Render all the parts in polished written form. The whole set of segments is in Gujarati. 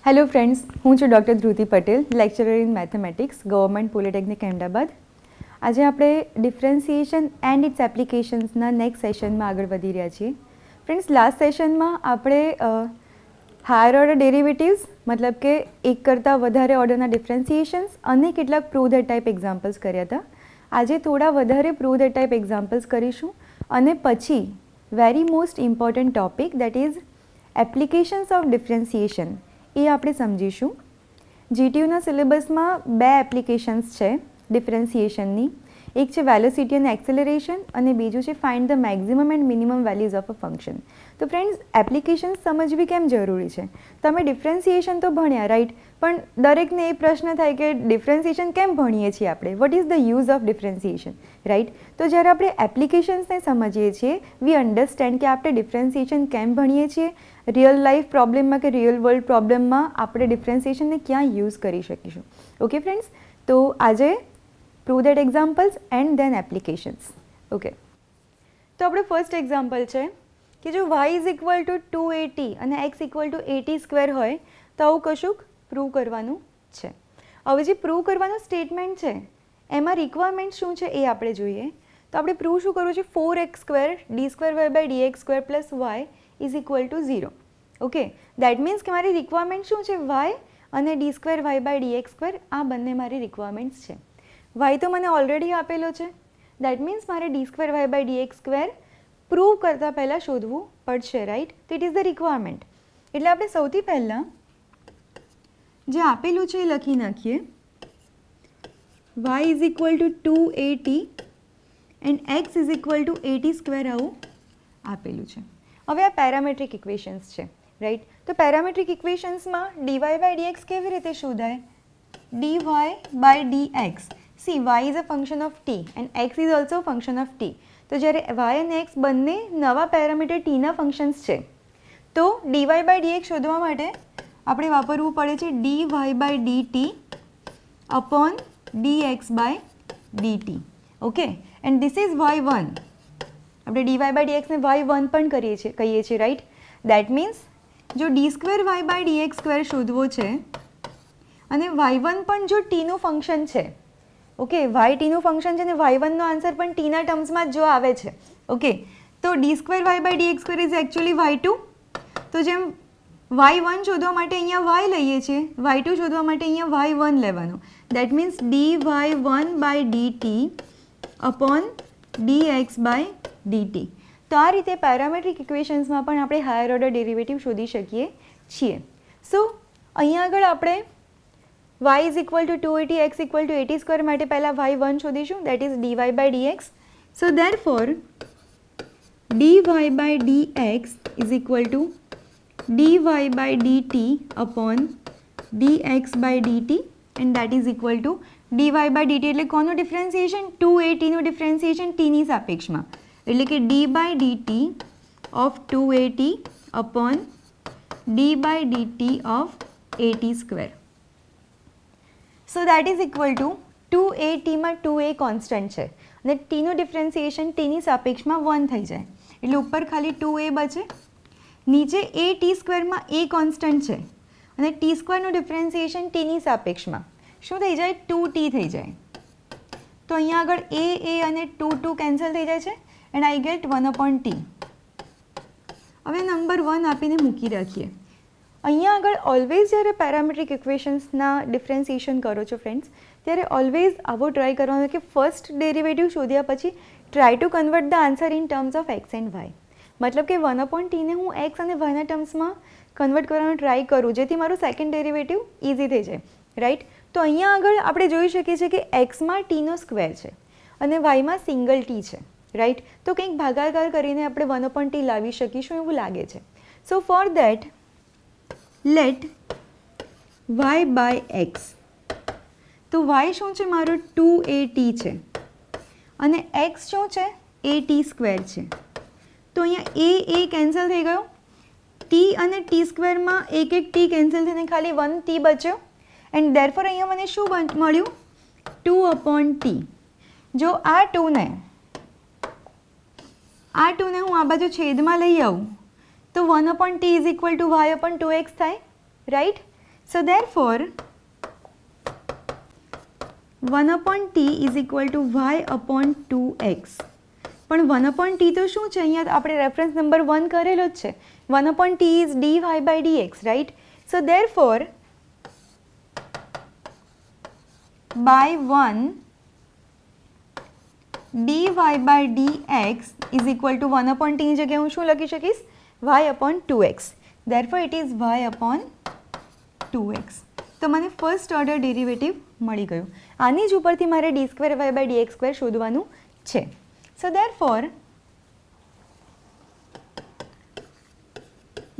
હેલો ફ્રેન્ડ્સ, હું છું doctor Dhruti Patel, lecturer in mathematics, government polytechnic Ahmedabad. આજે આપણે ડિફરન્સિએશન એન્ડ ઇટ્સ એપ્લિકેશન્સના નેક્સ્ટ સેશનમાં આગળ વધી રહ્યા છીએ. ફ્રેન્ડ્સ, લાસ્ટ સેશનમાં આપણે હાયર ઓર્ડર ડેરિવેટિવ્સ મતલબ કે એક કરતાં વધારે ઓર્ડરના ડિફરન્સિએશન્સ અને કેટલાક પ્રૂવ ધેટ ટાઈપ એક્ઝામ્પલ્સ કર્યા હતા. આજે થોડા વધારે પ્રૂવ ધેટ ટાઈપ એક્ઝામ્પલ્સ કરીશું અને પછી very most important topic that is applications of differentiation એ આપણે સમજીશું. જીટીયુના સિલેબસમાં બે એપ્લિકેશન્સ છે ડિફરન્સિએશનની. એક છે વેલોસિટી અને એક્સેલરેશન અને બીજું છે find the maximum and minimum values of a function. તો ફ્રેન્ડ્સ, એપ્લિકેશન્સ સમજવી કેમ જરૂરી છે? તમે ડિફરન્સિએશન તો ભણ્યા, રાઈટ, પણ દરેકને એ પ્રશ્ન થાય કે ડિફરન્સિએશન કેમ ભણીએ છીએ આપણે? What is the use of differentiation, right? તો જ્યારે આપણે એપ્લિકેશન્સને સમજીએ છીએ, વી અન્ડરસ્ટેન્ડ કે આપણે ડિફરન્સિએશન કેમ ભણીએ છીએ, રિયલ લાઈફ પ્રોબ્લેમમાં કે રિયલ વર્લ્ડ પ્રોબ્લેમમાં આપણે ડિફરન્સિએશનને ક્યાં યુઝ કરી શકીશું. ઓકે ફ્રેન્ડ્સ, તો આજે prove that examples and then applications. Okay, તો આપણે ફર્સ્ટ એક્ઝામ્પલ છે કે જો y ઇઝ ઇક્વલ ટુ 280 અને x ઇક્વલ ટુ 80 સ્ક્વેર હોય તો આવું કશુંક પ્રૂવ કરવાનું છે. હવે જે પ્રૂવ કરવાનું સ્ટેટમેન્ટ છે એમાં રિક્વાયરમેન્ટ શું છે એ આપણે જોઈએ. તો આપણે પ્રૂવ શું કરવું છે? 4x square d square y by dx square plus y is equal to 0. Okay, that means કે મારી રિક્વાયરમેન્ટ શું છે? y અને d square y by dx square, આ બંને મારી રિક્વાયરમેન્ટ્સ છે. y તો મને ઓલરેડી આપેલો છે, દેટ મીન્સ મારે d square y by dx square prove કરતાં પહેલાં શોધવું પડશે, રાઈટ? તો ઇટ ઇઝ ધ રિક્વાયરમેન્ટ. એટલે આપણે સૌથી પહેલાં જે આપેલું છે એ લખી નાખીએ. y is equal to 280 and x is equal to 80 square આવું આપેલું છે. હવે આ પેરામેટ્રિક ઇક્વેશન્સ છે, રાઈટ? તો પેરામેટ્રિક ઇક્વેશન્સમાં dy બાય dx કેવી રીતે શોધાય? dy by dx. See, y is a function of t and x is also a function of t. તો જ્યારે y અને x બંને નવા પેરામીટર tના ફંક્શન્સ છે તો dy બાય dx શોધવા માટે આપણે વાપરવું પડે છે dy by dt upon dx by dt. Okay, and this is y1. આપણે dy બાય dx ને y1 પણ કહીએ છીએ, રાઈટ? દેટ મીન્સ જો d square y by dx square શોધવો છે અને y1 પણ જો tનું ફંક્શન છે, ઓકે, y tનું ફંક્શન છે ને y1નો આન્સર પણ tના ટર્મ્સમાં જો આવે છે, ઓકે, તો d square y by dx square is actually y2. તો જેમ y1 શોધવા માટે અહીંયા y લઈએ છીએ, y2 શોધવા માટે અહીંયા y1 લેવાનું. That means dy1 by dt upon dx by dt. તો આ રીતે પેરામેટ્રિક ઇક્વેશન્સમાં પણ આપણે હાયર ઓર્ડર ડેરિવેટિવ શોધી શકીએ છીએ. સો અહીંયા આગળ આપણે y is equal to 280, x equal to 80 square માટે પહેલા y1 શોધીશું, that is dy by dx. So therefore dy by dx is equal to dy by dt upon dx by dt and that is equal to dy by dt એટલે કોનું ડિફરન્સિએશન? 280 નું ડિફરન્સિએશન t ની સાપેક્ષમાં, એટલે કે d by dt of 280 upon d by dt of 80 square. So that is equal to 2a માં 2a કોન્સ્ટન્ટ છે અને ટીનું ડિફરન્સિએશન ટીની સાપેક્ષમાં 1 થઈ જાય એટલે ઉપર ખાલી 2a બચે. નીચે a ટી સ્ક્વેરમાં a કોન્સ્ટન્ટ છે અને ટી સ્ક્વેરનું ડિફરન્સિએશન ટીની સાપેક્ષમાં શું થઈ જાય? 2t થઈ જાય. તો અહીંયા આગળ a અને 2 કેન્સલ થઈ જાય છે એન્ડ આઈ ગેટ 1/t. હવે નંબર 1 આપીને મૂકી રાખીએ. અહીંયા આગળ ઓલવેઝ જ્યારે પેરામેટ્રિક ઇક્વેશન્સના ડિફરન્સિએશન કરો છો ફ્રેન્ડ્સ, ત્યારે ઓલવેઝ આવો ટ્રાય કરવાનો કે ફર્સ્ટ ડેરિવેટિવ શોધ્યા પછી try to convert the answer in terms of x and y. મતલબ કે 1/t ને હું એક્સ અને વાયના ટર્મ્સમાં કન્વર્ટ કરવાનો ટ્રાય કરું જેથી મારું સેકન્ડ ડેરિવેટિવ ઇઝી થઈ જાય, રાઈટ? તો અહીંયા આગળ આપણે જોઈ શકીએ છીએ કે એક્સમાં ટીનો સ્ક્વેર છે અને વાયમાં સિંગલ ટી છે, રાઈટ? તો કંઈક ભાગાકાર કરીને આપણે 1/t લાવી શકીશું એવું લાગે છે. So for that let y by x. તો y શું છે? મારો 2at છે અને x શું છે? at સ્ક્વેર છે. તો અહીંયા a કેન્સલ થઈ ગયો, t અને t સ્ક્વેરમાં એક t કેન્સલ થઈને ખાલી 1t બચ્યો એન્ડ ધેરફોર અહીંયા મને શું મળ્યું? 2/t. જો આ 2ને હું આ બાજુ છેદમાં લઈ આવું તો 1/t is equal to y/2x થાય, right? So therefore 1/t is equal to y upon 2x. પણ 1/t તો શું છે? અહીંયા આપણે રેફરન્સ નંબર 1 કરેલો જ છે. 1/t is dy by dx, right? So therefore by 1 dy by dx is equal to 1/t ની જગ્યાએ હું શું લખી શકીશ? y upon 2x. therefore it is y upon 2x. તો મને ફર્સ્ટ ઓર્ડર ડેરિવેટિવ મળી ગયું. આની જ ઉપરથી મારે d square y by dx square શોધવાનું છે. So therefore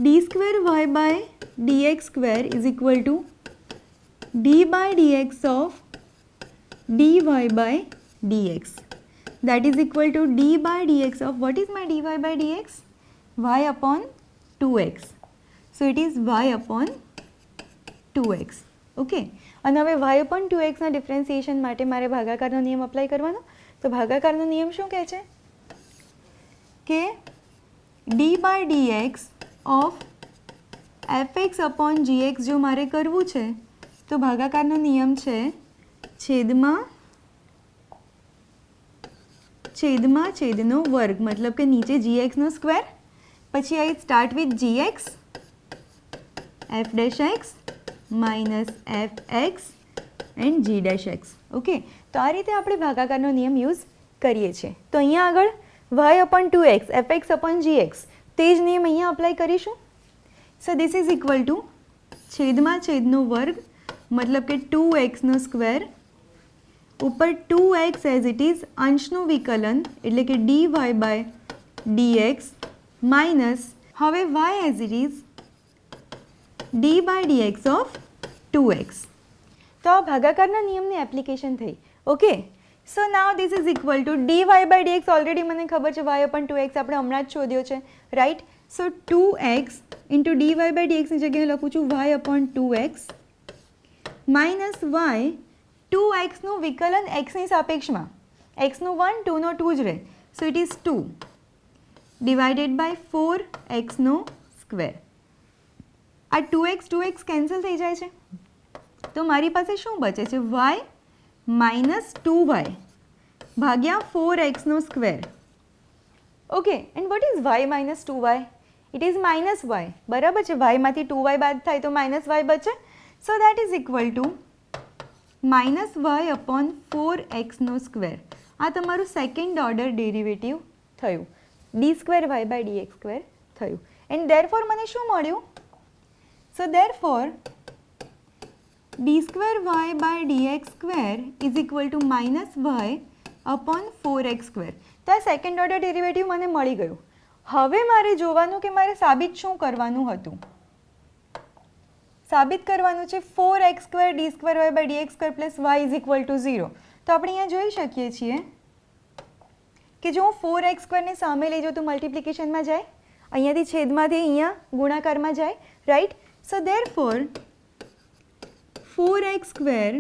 d square y by dx square is equal to d by dx of dy by dx. That is equal to d by dx of, what is my dy by dx? y upon 2x. So it is y upon 2x. Okay, અને હવે y upon 2x ના ડિફરન્સિએશન માટે મારે ભાગાકારનો નિયમ અપ્લાય કરવાનો. તો ભાગાકારનો નિયમ શું કહે છે કે d by dx of fx upon gx જો મારે કરવું છે તો ભાગાકારનો નિયમ છે છેદમાં છેદનો વર્ગ, મતલબ કે નીચે gxનો સ્ક્વેર, પછી આઈ start with gx f dash x minus fx and g dash x. Okay, તો આ રીતે આપણે ભાગાકારનો નિયમ યુઝ કરીએ છીએ. તો અહીંયા આગળ y upon 2x fx upon gx તે જ નિયમ અહીંયા અપ્લાય કરીશું. So this is equal to છેદમાં છેદનો વર્ગ, મતલબ કે 2x નો સ્ક્વેર ઉપર 2x એઝ ઇટ ઇઝ અંશનું વિકલન એટલે કે dy બાય dx માઇનસ હવે y as it is d by dx of 2x. તો આ ભાગાકારના નિયમની એપ્લિકેશન થઈ. Okay, so now this is equal to dy by dx already મને ખબર છે y અપન 2x આપણે હમણાં જ શોધ્યો છે, right? So 2x into dy by dxની જગ્યાએ લખું છું y upon 2x minus y 2xનું વિકલન xની સાપેક્ષમાં, xનું 1 2નો 2 જ રહે. So it is 2 divided by 4xનો સ્ક્વેર. આ 2x કેન્સલ થઈ જાય છે તો મારી પાસે શું બચે છે? y માઇનસ 2y ભાગ્યા 4xનો square. Okay, and what is y minus 2y? It is minus y, બરાબર છે? y માંથી 2y બાદ થાય તો માઇનસ y બચે. So that is equal to minus y upon 4xનો સ્ક્વેર. આ તમારું સેકન્ડ ઓર્ડર ડેરિવેટિવ થયું, d square y by dx square થયું. એન્ડ ધેરફોર મને શું મળ્યું? So therefore d square y by dx square is equal to minus y upon 4x square. તો આ સેકન્ડ ઓર્ડર ડેરિવેટિવ મને મળી ગયું. હવે મારે જોવાનું કે મારે સાબિત શું કરવાનું હતું. સાબિત કરવાનું છે 4x square d square y by dx square plus y is equal to 0. તો આપણે અહીંયા જોઈ શકીએ છીએ કે જો હું 4x સ્ક્વેરને સામે લઈ જાઉં તો મલ્ટિપ્લિકેશનમાં જાય, અહીંયાથી છેદમાંથી અહીંયા ગુણાકારમાં જાય, right? So therefore 4x square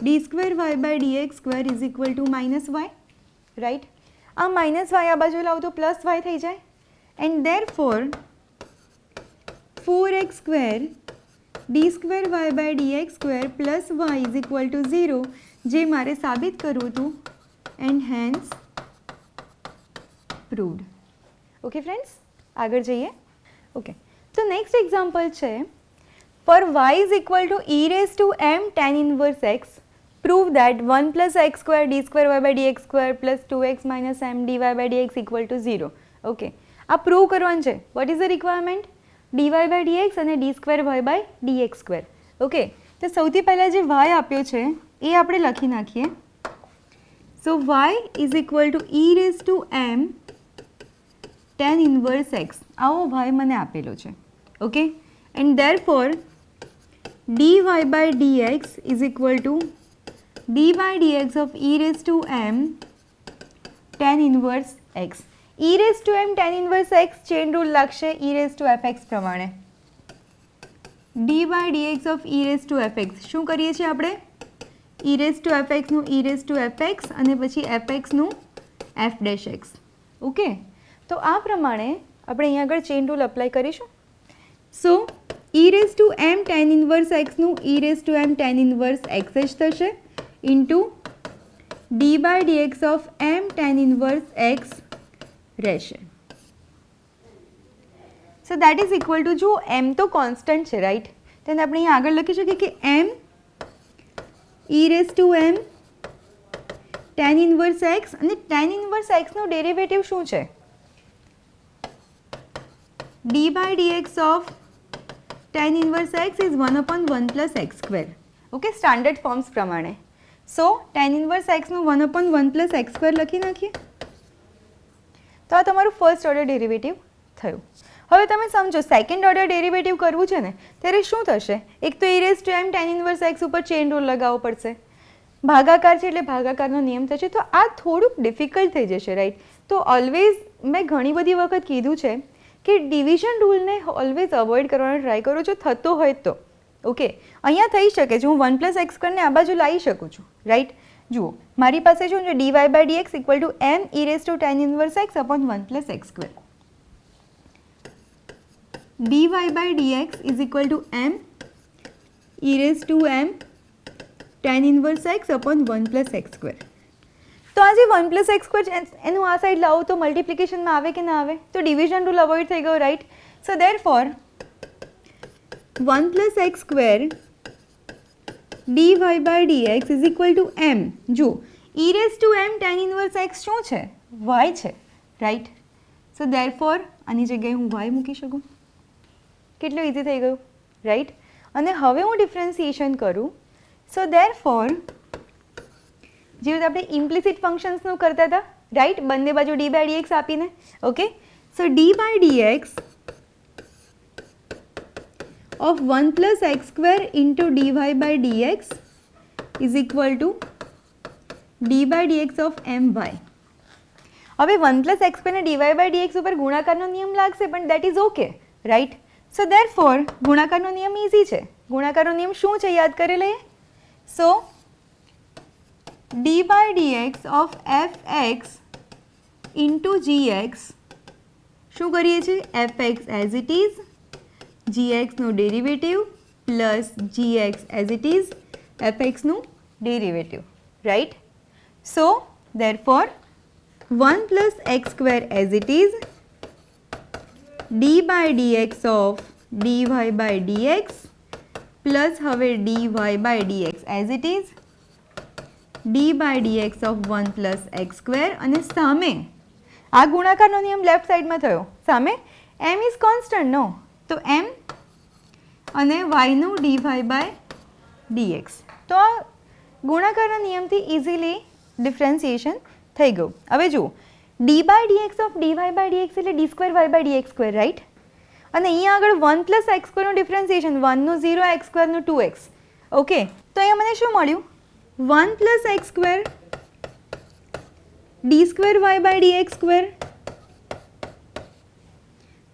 d square y by dx square is equal to minus y, right? આ માઇનસ y આ બાજુ લાવું તો પ્લસ y થઈ જાય. And therefore 4x square d square y by dx square plus y is equal to 0 જે મારે સાબિત કરવું હતું. And hence proved. Okay friends, આગળ જઈએ. ઓકે, તો નેક્સ્ટ એક્ઝામ્પલ છે for y is equal to e raise to m tan inverse x prove that 1 plus x square d square y by dx square plus 2x minus m dy by dx equal to 0. Okay, આ પ્રૂવ કરવાનું છે. What is the requirement? dy by dx અને d square y by dx square. Okay, તો સૌથી પહેલાં જે y આપ્યો છે એ આપણે લખી નાખીએ. So y is equal to e raise to m tan inverse x. આવો y મને આપેલો છે. Okay, and therefore dy by dx is equal to d by dx of e raised to m tan inverse x. e raised to m tan inverse x chain rule લાગશે e raised to fx પ્રમાણે. d by dx of e raised to fx શું કરીએ છીએ આપણે? e raised to fx નું e raised to fx અને પછી fx નું f dash x. ઓકે, તો આ પ્રમાણે આપણે અહીંયા આગળ ચેન રૂલ અપ્લાય કરીશું. So e raise to m tan inverse એક્સનું e raise to m tan inverse x જ થશે into d by dx of m tan inverse x રહેશે. So that is equal to, જો m તો કોન્સ્ટન્ટ છે રાઈટ, તેને આપણે અહીં આગળ લખી શકીએ કે m e raise to m tan inverse x, અને tan ઇન્વર્સ એક્સનું ડેરિવેટિવ શું છે? D by dx of tan inverse x is 1/1 plus x square. Okay, standard forms પ્રમાણે. સો tan ઇન્વર્સ એક્સનું 1/1 પ્લસ એક્સ સ્ક્વેર લખી નાખીએ. તો આ તમારું ફર્સ્ટ ઓર્ડર ડેરિવેટિવ થયું. હવે તમે સમજો સેકન્ડ ઓર્ડર ડેરિવેટિવ કરવું છે ને ત્યારે શું થશે? એક તો e raise to m tan inverse x ઉપર ચેઇન રૂલ લગાવવો પડશે. ભાગાકાર છે એટલે ભાગાકારનો નિયમ થશે. તો આ થોડુંક ડિફિકલ્ટ થઈ જશે રાઈટ. તો ઓલવેઝ મેં ઘણી બધી વખત કીધું છે કે ડિવિઝન રૂલને ઓલવેઝ અવોઇડ કરવાનો ટ્રાય કરો જો થતો હોય તો. ઓકે, અહીંયા થઈ શકે છે, હું 1 પ્લસ એક્સ સ્ક્વેરને આ બાજુ લાવી શકું છું રાઈટ. જુઓ મારી પાસે શું છે, dy by dx equal to m e raise to tan inverse x upon 1 plus x square. dy by dx is equal to m e raise to m tan inverse x upon 1 plus x square. તો આ જે 1 પ્લસ એક્સ સ્ક્વેર એનું આ સાઈડ લાવો તો મલ્ટિપ્લિકેશનમાં આવે કે ના આવે? તો ડિવિઝન રૂલ અવોઇડ થઈ ગયો right. So therefore 1 plus x square dy by dx is equal to m. જો e raise to m tan inverse x શું છે? y છે રાઈટ. સો ધેરફોર આની જગ્યાએ હું y મૂકી શકું. કેટલું ઇઝી થઈ ગયું રાઈટ. અને હવે હું ડિફરન્સિએશન કરું. સો ધેરફોર જેવી રીતે આપણે ઇમ્પ્લિસિટ ફંક્શન્સનું કરતા હતા રાઈટ, બંને બાજુ ડી બાય ડીએક્સ આપીને. Okay, so d by dx of 1 plus x square into dy by dx is equal to d by dx of my. હવે 1 પ્લસ એક્સ સ્ક્વેરને dy બાય dx ઉપર ગુણાકારનો નિયમ લાગશે પણ that is okay right. So therefore ગુણાકારનો નિયમ ઇઝી છે. ગુણાકારનો નિયમ શું છે યાદ કરી લઈએ. So d by dx of fx into gx શું કરીએ છીએ? fx એઝ ઇટ ઇઝ, gxનું derivative plus gx as it is fxનું derivative right. So therefore 1 plus x square as it is d by dx of dy by dx plus હવે dy by dx as it is d by dx of 1 plus x square. અને સામે આ ગુણાકારનો નિયમ લેફ્ટ સાઈડમાં થયો, સામે m ઇઝ કોન્સ્ટન્ટ નો, તો m અને yનું dy બાય dx. તો આ ગુણાકારના નિયમથી ઇઝીલી ડિફરન્સિએશન થઈ ગયું. હવે જુઓ d by dx of dy by dx એટલે d square y by dx square right. અને અહીંયા આગળ 1 પ્લસ એક્સ સ્ક્વેરનું ડિફરન્સિએશન, 1નું 0 એક્સ સ્ક્વેરનું 2x. ઓકે, તો અહીંયા મને શું મળ્યું? 1 plus x square d square y by dx square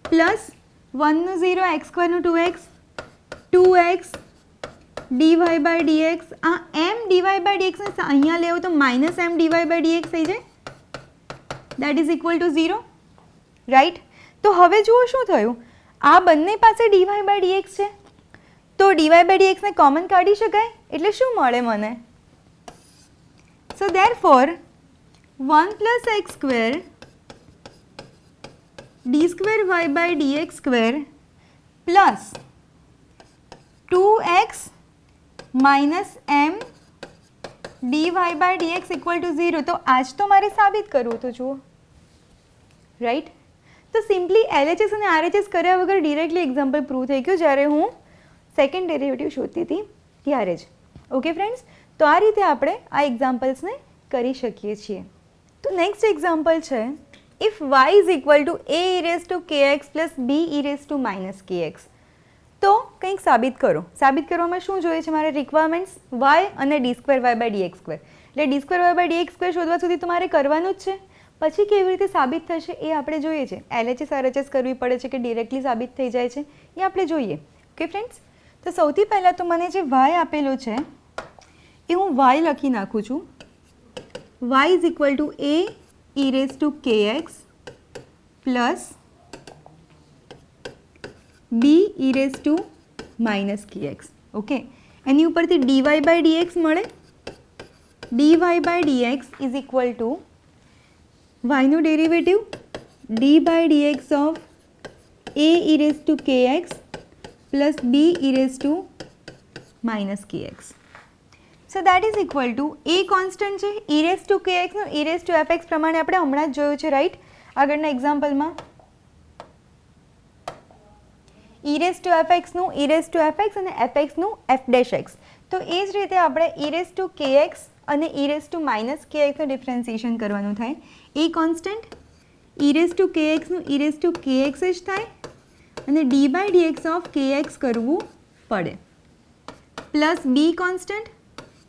plus 1નું 0 એક્સ સ્ક્વેરનું 2x, 2x dy by dx. આ m dy બાય dx ને અહીંયા લેવો તો minus m dy by dx થઈ જાય, that is equal to 0 right. તો હવે જુઓ શું થયું, આ બંને પાસે dy બાય dx છે તો dy બાય dx ને કોમન કાઢી શકાય એટલે શું મળે મને? So therefore 1 plus x square d square y by dx square plus 2x minus m dy by dx equal to 0. તો આજ તો મારે સાબિત કરવું તો જુઓ રાઈટ. તો સિમ્પલી LHS અને RHS કર્યા વગર ડિરેક્ટલી એક્ઝામ્પલ પ્રૂવ થઈ ગયું જ્યારે હું સેકન્ડ ડેરિવેટિવ શોધતી હતી ત્યારે જ. ઓકે ફ્રેન્ડ્સ, તો આ રીતે આપણે આ એક્ઝામ્પલ્સને કરી શકીએ છીએ. તો નેક્સ્ટ એક્ઝામ્પલ છે if y is equal to a e raise to kx plus b e raise to minus kx. તો કંઈક સાબિત કરો. સાબિત કરવામાં શું જોઈએ છે મારે? રિક્વાયરમેન્ટ્સ y અને d square y by dx square. એટલે d square y by dx square શોધવા સુધી તો મારે કરવાનું જ છે. પછી કેવી રીતે સાબિત થશે એ આપણે જોઈએ છે. LHS RHS કરવી પડે છે કે ડિરેક્ટલી સાબિત થઈ જાય છે એ આપણે જોઈએ. ઓકે ફ્રેન્ડ્સ, તો સૌથી પહેલાં તો મને જે y આપેલો છે એ હું y લખી નાખું છું. y is equal to a e raise to kx plus b e raise to minus k x. Okay, એની ઉપરથી ડીવાય બાય ડીએક્સ મળે. Dy by dx is equal to વાયનું derivative d by dx of a e raise to k x plus b e raise to minus k x. So that is equal to a constant છે, ઈ રેઝ ટુ કે એક્સનું e raise to f x પ્રમાણે આપણે હમણાં જ જોયું છે, રાઈટ, આગળના એક્ઝામ્પલમાં. ઈ રેઝ ટુ એફ એક્સનું e raise to f x અને એફ એક્સનું એફ ડેશ એક્સ. તો એ જ રીતે આપણે e raise to k x અને e raise to minus k એક્સનું ડિફરન્સિએશન કરવાનું થાય. A constant e raise to k એક્સનું e raise to k x જ થાય અને d by dx of k x કરવું પડે. Plus b constant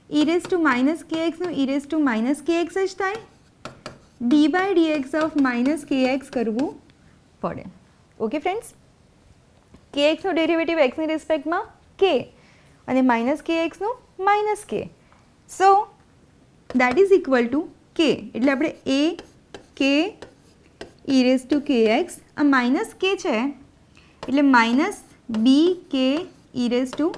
e raise to minus k એક્સનું e raise to minus k x જ થાય, d by dx of minus k x કરવું પડે. ઓકે ફ્રેન્ડ્સ, કે એક્સનું ડેરિવેટિવ એક્સની રિસ્પેક્ટમાં કે અને માઇનસ કે એક્સનું માઇનસ કે. સો દેટ ઇઝ ઇક્વલ ટુ કે, એટલે આપણે એ કે ઈ રેઝ ટુ કે એક્સ, આ માઇનસ કે છે એટલે માઇનસ બી કે ઈ raise to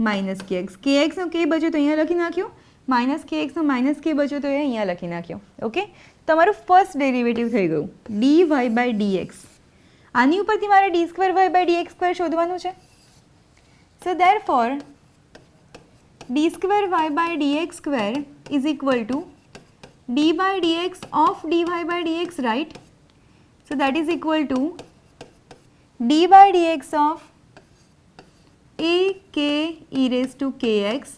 minus k x. કે એક્સનો કે બચ્યો તો અહીંયા લખી નાખ્યો, માઇનસ કે એક્સનો માઇનસ કે બચ્યો તો અહીંયા લખી નાખ્યો. ઓકે, તમારું ફર્સ્ટ ડેરિવેટિવ થઈ ગયું d y by d x. આની ઉપરથી મારે d square y by d x square શોધવાનું છે. So therefore d square y by d x square is equal to d by d x of d y by d x, right. So that is equal to d by d x of a k e raised to kx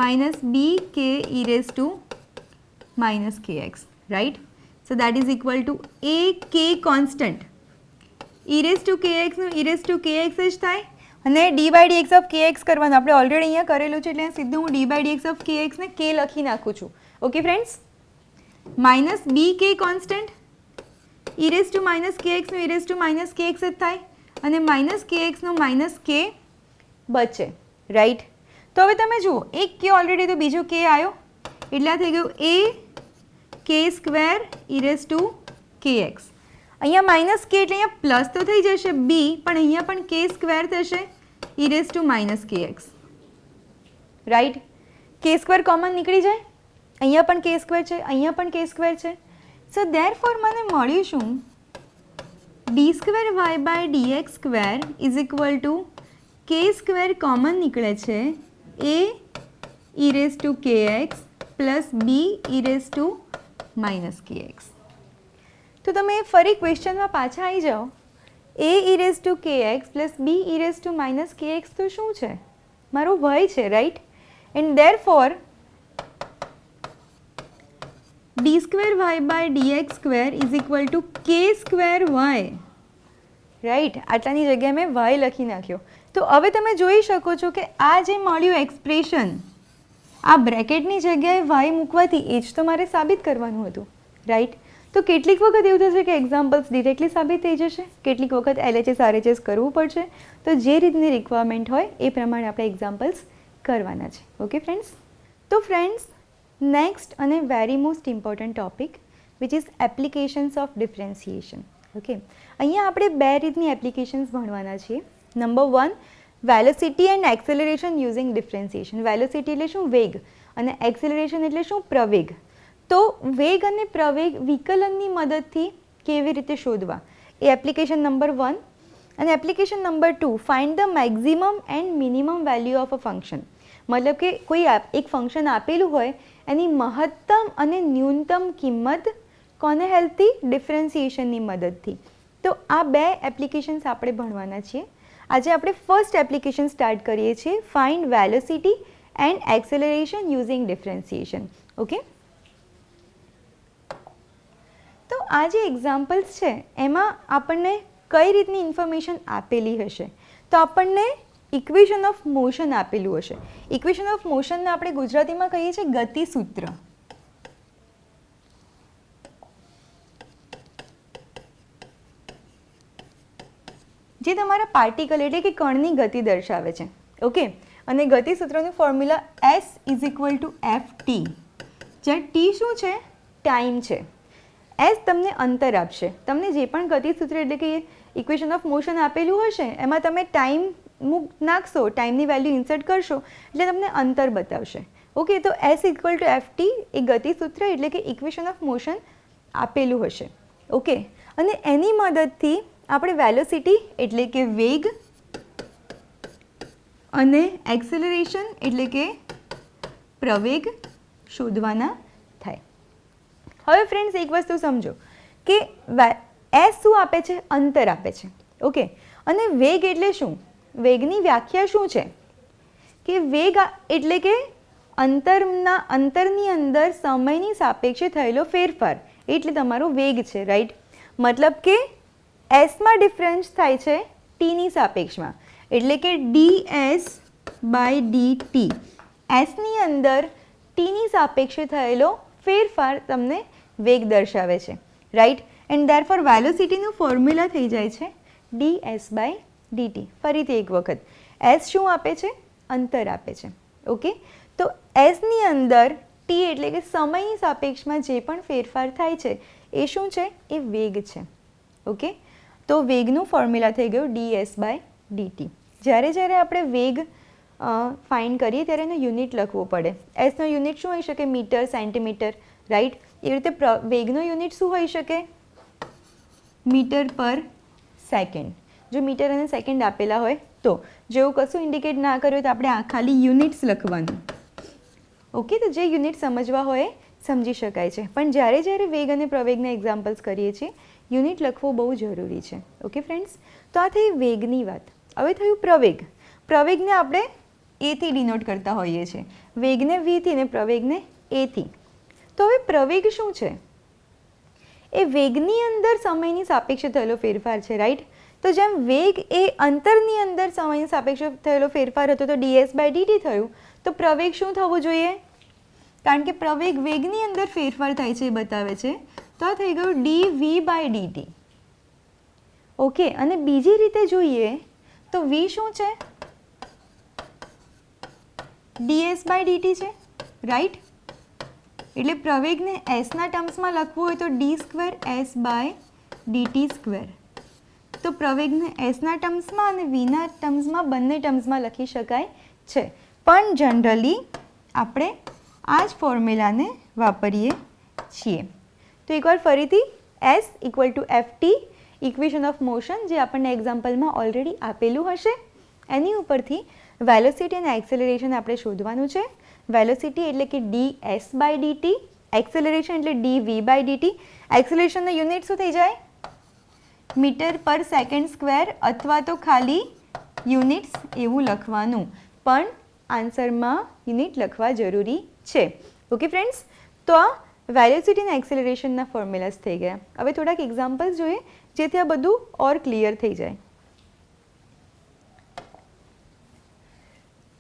minus b k e raised to minus kx, right? So that is equal to a k constant e raised to kx નું e raised to kx જ થાય અને d by dx of kx કરવાનું. આપણે ઓલરેડી અહીંયા કરેલું છે એટલે સીધું હું d by dx of kx ને k લખી નાખું છું. ઓકે ફ્રેન્ડ્સ, માઇનસ બી કે constant e raised to minus kx નું e raised to minus kx જ થાય અને માઇનસ kx નું માઇનસ k બચે, રાઈટ. તો હવે તમે જુઓ, એક કે ઓલરેડી તો બીજો કે આવ્યો એટલે થઈ ગયું એ કે square E raise to k x. અહીંયા માઇનસ કે એટલે અહીંયા પ્લસ તો થઈ જશે બી, પણ અહીંયા પણ કે સ્ક્વેર થશે ઈ raise to minus k x, right. કે સ્ક્વેર કોમન નીકળી જાય, અહીંયા પણ કે સ્ક્વેર છે, અહીંયા પણ કે સ્ક્વેર છે. સો ધેરફોર મને મળ્યું શું, d square y by d x square is equal to k square common નીકળે છે a e raise to k x plus b e raise to minus k x. તો તમે ફરી ક્વેશ્ચનમાં પાછા આવી જાઓ, a e raise to k x plus b e raise to minus k x તો શું છે, મારો વાય છે, right. And therefore d square y by d x square is equal to k square Y, right. આટલાની જગ્યાએ મેં વાય લખી નાખ્યો. તો હવે તમે જોઈ શકો છો કે આ જે મળ્યું એક્સપ્રેશન, આ બ્રેકેટની જગ્યાએ વાય મૂકવાથી એ જ તો મારે સાબિત કરવાનું હતું, રાઈટ. તો કેટલીક વખત એવું થશે કે એક્ઝામ્પલ્સ ડિરેક્ટલી સાબિત થઈ જશે, કેટલીક વખત LHS RHS કરવું પડશે. તો જે રીતની રિક્વાયરમેન્ટ હોય એ પ્રમાણે આપણે એક્ઝામ્પલ્સ કરવાના છે. ઓકે ફ્રેન્ડ્સ, તો ફ્રેન્ડ્સ નેક્સ્ટ અને very most important topic which is applications of differentiation. Okay, અહીંયા આપણે બે રીતની એપ્લિકેશન્સ ભણવાના છીએ. Number 1, velocity and acceleration using differentiation. Velocity એટલે શું, વેગ, અને એક્સેલરેશન એટલે શું, પ્રવેગ. તો વેગ અને પ્રવેગ વિકલનની મદદથી કેવી રીતે શોધવા, એ એપ્લિકેશન નંબર 1. અને application number 2, find the maximum and minimum value of a function. મતલબ કે કોઈ એક ફંક્શન આપેલું હોય એની મહત્તમ અને ન્યૂનતમ કિંમત કોને હેલ્પથી, ડિફરન્સિએશનની મદદથી. તો આ બે એપ્લિકેશન્સ આપણે ભણવાના છીએ. આજે આપણે ફર્સ્ટ એપ્લિકેશન સ્ટાર્ટ કરીએ છીએ, find velocity and acceleration using differentiation. Okay, તો આ જે એક્ઝામ્પલ્સ છે એમાં આપણને કઈ રીતની ઇન્ફોર્મેશન આપેલી હશે, તો આપણને ઇક્વેશન ઓફ મોશન આપેલું હશે. ઇક્વેશન ઓફ મોશનને આપણે ગુજરાતીમાં કહીએ છીએ ગતિસૂત્ર. જે તમારા પાર્ટિકલ એટલે કે કણની ગતિ દર્શાવે છે. ઓકે, અને ગતિસૂત્રનું formula S is equal to FT, જ્યાં T શું છે, ટાઈમ છે, S તમને અંતર આપશે. તમને જે પણ ગતિસૂત્ર એટલે કે ઇક્વેશન ઓફ મોશન આપેલું હશે એમાં તમે ટાઈમ નાખશો, ટાઈમની વેલ્યુ ઇન્સર્ટ કરશો એટલે તમને અંતર બતાવશે. ઓકે, તો એસ ઇક્વલ ટુ FT એ ગતિસૂત્ર એટલે કે ઇક્વેશન ઓફ મોશન આપેલું હશે. ઓકે, અને એની મદદથી આપણે વેલોસિટી એટલે કે વેગ અને એક્સેલરેશન એટલે કે પ્રવેગ શોધવાના થાય. હવે ફ્રેન્ડ્સ એક વસ્તુ સમજો કે એસ શું આપે છે? અંતર આપે છે. ઓકે, અને વેગ એટલે શું? વેગની વ્યાખ્યા શું છે કે વેગ એટલે કે અંતરની અંદર સમયની સાપેક્ષે થયેલો ફેરફાર એટલે તમારો વેગ છે. રાઈટ? મતલબ કે એસમાં ડિફરન્સ થાય છે ટીની સાપેક્ષમાં, એટલે કે ds/dt એસની અંદર ટીની સાપેક્ષે થયેલો ફેરફાર તમને વેગ દર્શાવે છે. રાઈટ? એન્ડ ધેરફોર વેલોસિટીનું ફોર્મ્યુલા થઈ જાય છે ds/dt. ફરીથી એક વખત, એસ શું આપે છે? અંતર આપે છે. ઓકે, તો એસની અંદર ટી એટલે કે સમયની સાપેક્ષમાં જે પણ ફેરફાર થાય છે એ શું છે? એ વેગ છે. ઓકે, તો વેગનું ફોર્મ્યુલા થઈ ગયું ds/dt. જ્યારે આપણે વેગ ફાઇન્ડ કરીએ ત્યારે એનો યુનિટ લખવો પડે. એસનો યુનિટ શું હોઈ શકે? Metre, centimetre. રાઈટ? એવી રીતે વેગનો યુનિટ શું હોઈ શકે? Metre per second. જો મીટર અને સેકન્ડ આપેલા હોય તો, જેવું કશું ઇન્ડિકેટ ના કર્યું તો આપણે ખાલી યુનિટ્સ લખવાનું. ઓકે, તો જે યુનિટ સમજવા હોય સમજી શકાય છે, પણ જ્યારે વેગ અને પ્રવેગના એક્ઝામ્પલ્સ કરીએ છીએ યુનિટ લખવો બહુ જરૂરી છે. ઓકે ફ્રેન્ડ્સ, તો આ થઈ વેગની વાત. હવે થયું પ્રવેગ. પ્રવેગને આપણે એથી ડિનોટ કરતા હોઈએ છીએ, વેગને વીથી ને પ્રવેગને એથી. તો હવે પ્રવેગ શું છે? એ વેગની અંદર સમયની સાપેક્ષે થયેલો ફેરફાર છે. રાઈટ? તો જેમ વેગ એ અંતરની અંદર સમયની સાપેક્ષે થયેલો ફેરફાર હતો તો ds/dt થયું, તો પ્રવેગ શું થવું જોઈએ? કારણ કે પ્રવેગ વેગની અંદર ફેરફાર થાય છે એ બતાવે છે, તો આ થઈ ગયું dv/dt. ઓકે, અને બીજી રીતે જોઈએ તો v શું છે? ds/dt છે. રાઈટ? એટલે પ્રવેગને એસના ટર્મ્સમાં લખવું હોય તો d²s/dt². તો પ્રવેગને એસના ટર્મ્સમાં અને વીના ટર્મ્સમાં બંને ટર્મ્સમાં લખી શકાય છે, પણ જનરલી આપણે આ જ ફોર્મ્યુલાને વાપરીએ છીએ. તો એકવાર ફરીથી S equal to FT equation of motion જે આપણને એક્ઝામ્પલમાં ઓલરેડી આપેલું હશે એની ઉપરથી વેલોસિટી અને એક્સેલરેશન આપણે શોધવાનું છે. વેલોસિટી એટલે કે ds/dt, એક્સેલરેશન એટલે dv/dt. એક્સેલરેશનનો યુનિટ શું થઈ જાય? મીટર પર સેકન્ડ સ્ક્વેર, અથવા તો ખાલી યુનિટ્સ એવું લખવાનું, પણ આન્સરમાં યુનિટ લખવા જરૂરી છે. ઓકે ફ્રેન્ડ્સ, તો આ વેલોસિટી અને એક્સેલરેશનના ફોર્મ્યુલાસ થઈ ગયા. હવે થોડાક એક્ઝામ્પલ્સ જોઈએ જેથી આ બધું ઓર ક્લિયર થઈ જાય.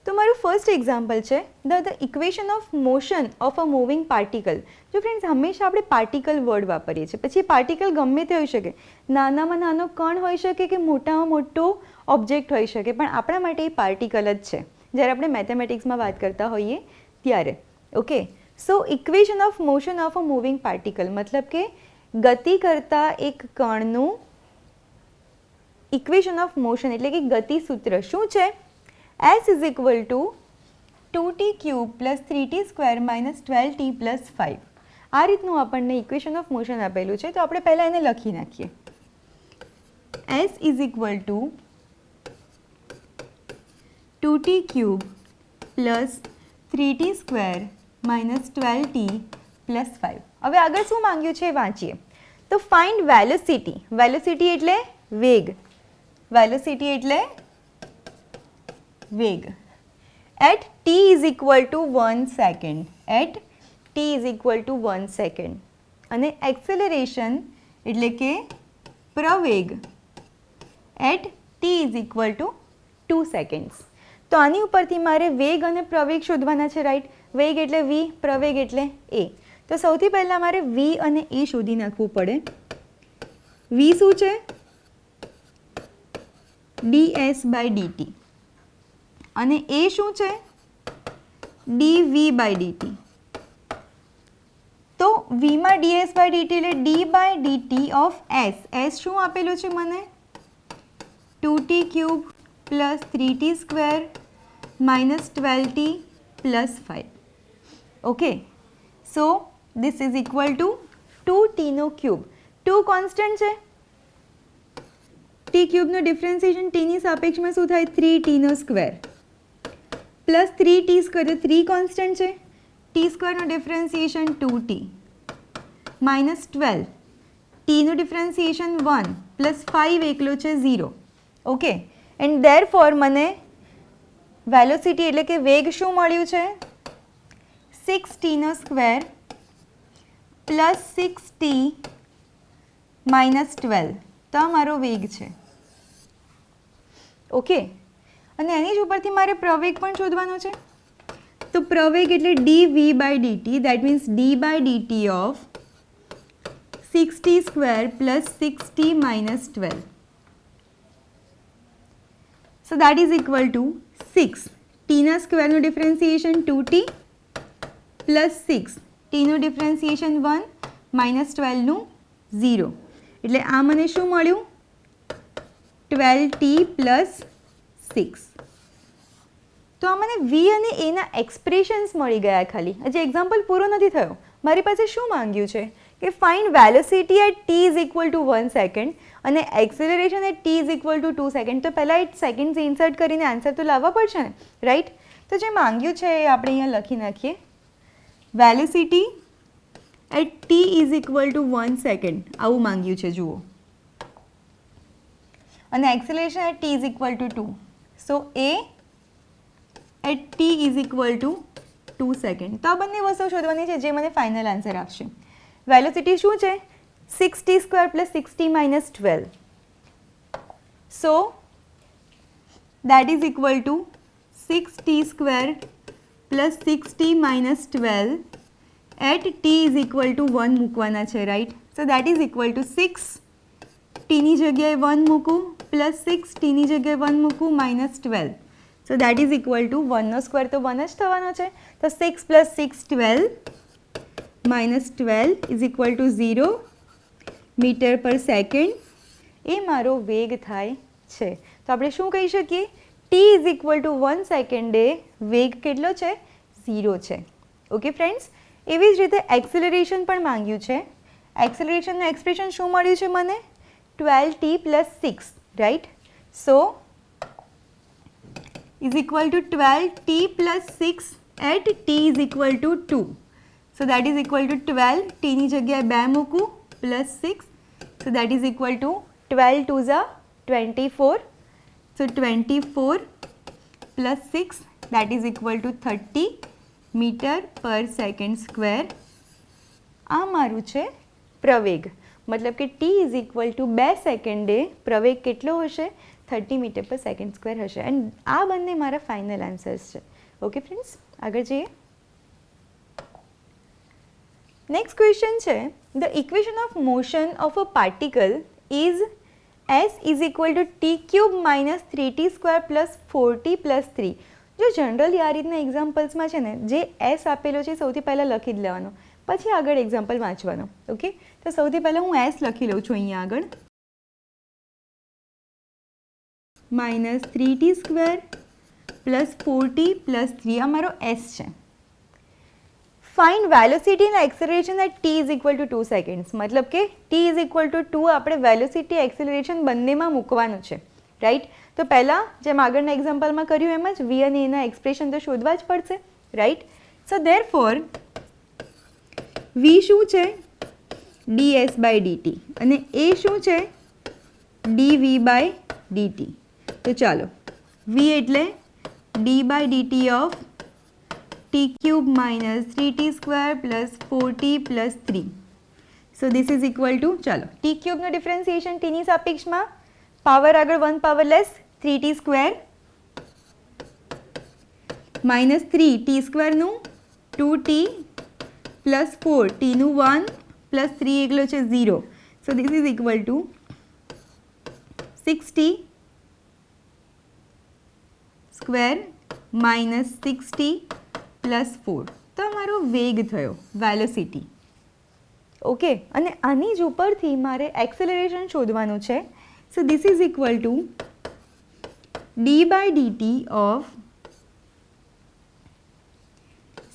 તો મારું ફર્સ્ટ એક્ઝામ્પલ છે the equation of motion of a moving particle. જો ફ્રેન્ડ્સ હંમેશા આપણે પાર્ટિકલ વર્ડ વાપરીએ છીએ, પછી પાર્ટિકલ ગમે તે હોઈ શકે, નાનામાં નાનો કણ હોઈ શકે કે મોટામાં મોટો ઓબ્જેક્ટ હોઈ શકે, પણ આપણા માટે એ પાર્ટિકલ જ છે જ્યારે આપણે મેથેમેટિક્સમાં વાત કરતા હોઈએ ત્યારે. Okay, so equation of motion of a moving particle મતલબ કે ગતિ કરતા એક કણનું ઇક્વેશન ઓફ મોશન એટલે કે ગતિસૂત્ર શું છે? S is equal to 2t³ plus 3t² minus 12t plus 5. આ રીતનું આપણને ઇક્વેશન ઓફ મોશન આપેલું છે, તો આપણે પહેલાં એને લખી નાખીએ. S is equal to 2t³ plus 3t² minus 12t plus 5. હવે આગળ શું માંગ્યું છે વાંચીએ. તો ફાઇન્ડ વેલોસિટી. વેલોસિટી એટલે વેગ. વેલોસિટી એટલે વેગ at t is equal to 1 second. at t is equal to 1 second. અને એક્સેલરેશન એટલે કે પ્રવેગ at t is equal to 2 seconds. તો આની ઉપરથી મારે વેગ અને પ્રવેગ શોધવાના છે. રાઈટ? વેગ એટલે v, પ્રવેગ એટલે a. તો સૌથી પહેલાં મારે v અને a શોધી નાખવું પડે. v શું છે? ds/dt. અને એ શું છે? dv/dt. તો vમાં ds/dt એટલે d/dt ઓફ s. s શું આપેલું છે મને? 2t³ plus 3t square minus 12t plus 5. Okay, so this is equal to 2t નો ક્યુબ. 2 કોન્સ્ટન્ટ છે, ટી ક્યુબનું ડિફરન્સિએશન ટીની સાપેક્ષમાં શું થાય? 3t નો સ્ક્વેર પ્લસ 3t સ્ક્વેર, તો 3 કોન્સ્ટન્ટ છે, ટી સ્ક્વેરનું ડિફરન્સિએશન 2t માઇનસ 12, ટીનું ડિફરન્સિએશન 1 પ્લસ 5 એકલો છે 0. ઓકે, એન્ડ ધેરફોર મને વેલોસિટી એટલે કે વેગ શું મળ્યું છે? 6t નો સ્ક્વેર પ્લસ 6t માઇનસ 12. તો આ મારો વેગ છે. ઓકે, અને એની જ ઉપરથી મારે પ્રવેગ પણ શોધવાનો છે. તો પ્રવેગ એટલે dv by dt, that means d by dt of 6t square plus 6t minus 12. So that is equal to 6. ટીના સ્ક્વેરનું ડિફરન્સિએશન 2t પ્લસ 6, ટીનું ડિફરન્સિએશન 1 માઇનસ 12નું 0. એટલે આ મને શું મળ્યું? 12t plus 6. તો આ મને v અને a ના એક્સપ્રેશન્સ મળી ગયા. ખાલી હજી એક્ઝામ્પલ પૂરો નથી થયો. મારી પાસે શું માંગ્યું છે કે find velocity at t is equal to 1 second અને acceleration at t is equal to 2 second. તો પહેલાં એ સેકન્ડ્સ ઇન્સર્ટ કરીને આન્સર તો લાવવા પડશે ને, રાઈટ? તો જે માંગ્યું છે એ આપણે અહીંયા લખી નાખીએ. Velocity at t is equal to 1 second આવું માંગ્યું છે, જુઓ. અને acceleration at t is equal to 2. So a at t is equal to 2 second. તો આ બંને વસ્તુઓ શોધવાની છે જે મને ફાઇનલ આન્સર આપશે. વેલોસિટી શું છે? 6t square plus 6t minus 12. So that is equal to 6t square plus 6t minus 12 at t is equal to 1 મૂકવાના છે, right? So that is equal to 6 ટીની જગ્યાએ 1 મૂકું પ્લસ 6 ટીની જગ્યાએ 1 મૂકું minus 12. So that is equal to 1નો સ્ક્વેર તો 1 જ થવાનો છે. તો 6 plus 6 12 minus 12 is equal to 0 metre per second. એ મારો વેગ થાય છે. તો આપણે શું કહી શકીએ? t ઇઝ ઇક્વલ ટુ 1 સેકન્ડે વેગ કેટલો છે? 0 છે. ઓકે ફ્રેન્ડ્સ, એવી જ રીતે એક્સેલરેશન પણ માંગ્યું છે. એક્સેલરેશનનું એક્સપ્રેશન શું મળ્યું છે મને? 12t plus 6, right? So is equal to 12t plus 6 at t is equal to 2. So that is equal to 12, ટીની જગ્યાએ 2 મૂકું plus 6. So that is equal to 12 2 ઝા 24. So 24 plus 6 that is equal to 30 metre per second square. આ મારું છે પ્રવેગ. મતલબ કે t ઇઝ ઇક્વલ ટુ 2 સેકન્ડે પ્રવેગ કેટલો હશે? 30 મીટર પર સેકન્ડ સ્ક્વેર હશે. એન્ડ આ બંને મારા ફાઇનલ આન્સર્સ છે. ઓકે ફ્રેન્ડ્સ, આગળ જઈએ. નેક્સ્ટ ક્વેશ્ચન છે, the equation of motion of a particle is s is equal to t cube minus 3t square plus 4t plus 3. જો જનરલી આ રીતના એક્ઝામ્પલ્સમાં છે ને, જે s આપેલો છે સૌથી પહેલાં લખી જ લેવાનો, પછી આગળ એક્ઝામ્પલ વાંચવાનો. ઓકે, તો સૌથી પહેલાં હું s લખી લઉં છું અહીંયા આગળ. Minus 3t square plus 4t plus 3 આ મારો s છે. ફાઇન્ડ વેલોસિટી અને acceleration at t is equal to 2 seconds. મતલબ કે t ઇઝ ઇક્વલ ટુ 2 આપણે વેલોસિટી એક્સેલરેશન બંનેમાં મૂકવાનું છે, રાઈટ? તો પહેલાં જેમ આગળના એક્ઝામ્પલમાં કર્યું એમ જ v અને એના એક્સપ્રેશન તો શોધવા જ પડશે, રાઈટ? સો ધેરફોર v શું છે? ds બાય dt અને a શું છે? dv by dt. તો ચાલો, v એટલે d by dt of t cube minus 3t square plus 4t plus 3. So this is equal to, ચાલો, t ક્યુબનું ડિફરન્સિએશન ટીની સાપેક્ષમાં પાવર આગળ 1 power less 3t square minus 3t સ્ક્વેરનું 2t પ્લસ 4 ટીનું 1 પ્લસ 3 એકલો છે 0. So this is equal to 6t square minus 6t plus 4. તો મારો વેગ થયો, વેલોસિટી. ઓકે, અને આની જ ઉપરથી મારે એક્સેલરેશન શોધવાનું છે. So this is equal to d by d t of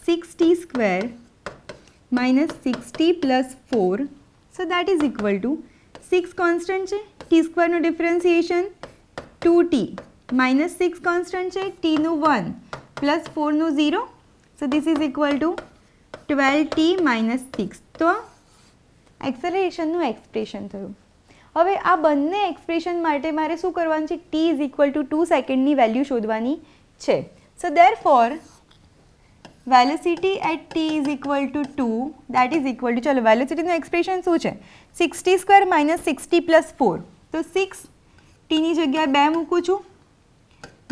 6t square minus 6t plus 4, so that is equal to 6 constant છે, t square નું differentiation 2t minus 6 constant છે, t નું 1 plus 4 નું 0, so this is equal to 12t minus 6. તો એક્સેલરેશનનું એક્સપ્રેશન થયું. હવે આ બંને એક્સપ્રેશન માટે મારે શું કરવાનું છે? t is equal to 2 સેકન્ડની વેલ્યુ શોધવાની છે. So therefore velocity at t is equal to 2, that is equal to, ચલો વેલોસિટીનું એક્સપ્રેશન શું છે? 6t square minus 6t plus 4, તો 6 ટીની જગ્યાએ 2 મૂકું છું,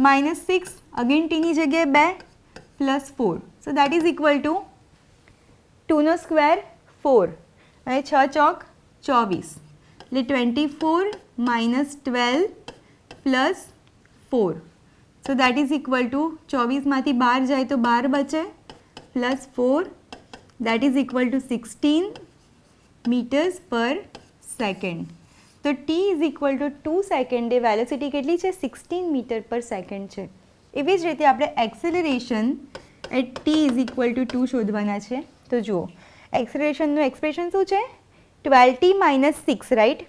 માઇનસ 6 અગેન ટીની જગ્યાએ 2 plus 4, so that is equal to 2નો સ્ક્વેર 4 અને 6 ચોક 24, એટલે 24 minus 12 plus 4, so that is equal to 24માંથી 12 જાય તો 12 બચે plus 4, that is equal to 16 metres per second. તો t ઇઝ ઇક્વલ ટુ 2 સેકન્ડે વેલોસિટી કેટલી છે? 16 મીટર પર સેકન્ડ છે. એવી જ રીતે આપણે acceleration at t is equal to 2 શોધવાના છે. તો જુઓ એક્સેલરેશનનું એક્સપ્રેશન શું છે? 12t minus 6, right?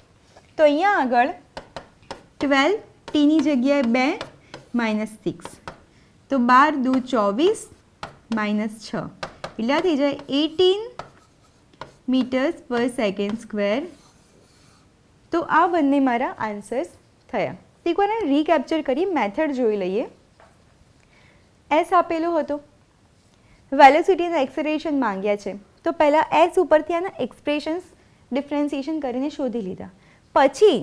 તો અહીંયા આગળ 12 ટીની જગ્યાએ 2 માઇનસ 6, તો 12 દુ 24 માઇનસ 6, એટલે થઈ જાય 18 મીટર્સ પર સેકન્ડ સ્ક્વેર. તો આ બંને મારા આન્સર્સ થયા. એકવાર રીકેપ્ચર કરી મેથડ જોઈ લઈએ. એસ આપેલો હતો, વેલોસિટીનું એક્સેલરેશન માંગ્યા છે, તો પહેલાં એસ ઉપરથી આના એક્સપ્રેશન્સ ડિફરન્સિએશન કરીને શોધી લીધા. પછી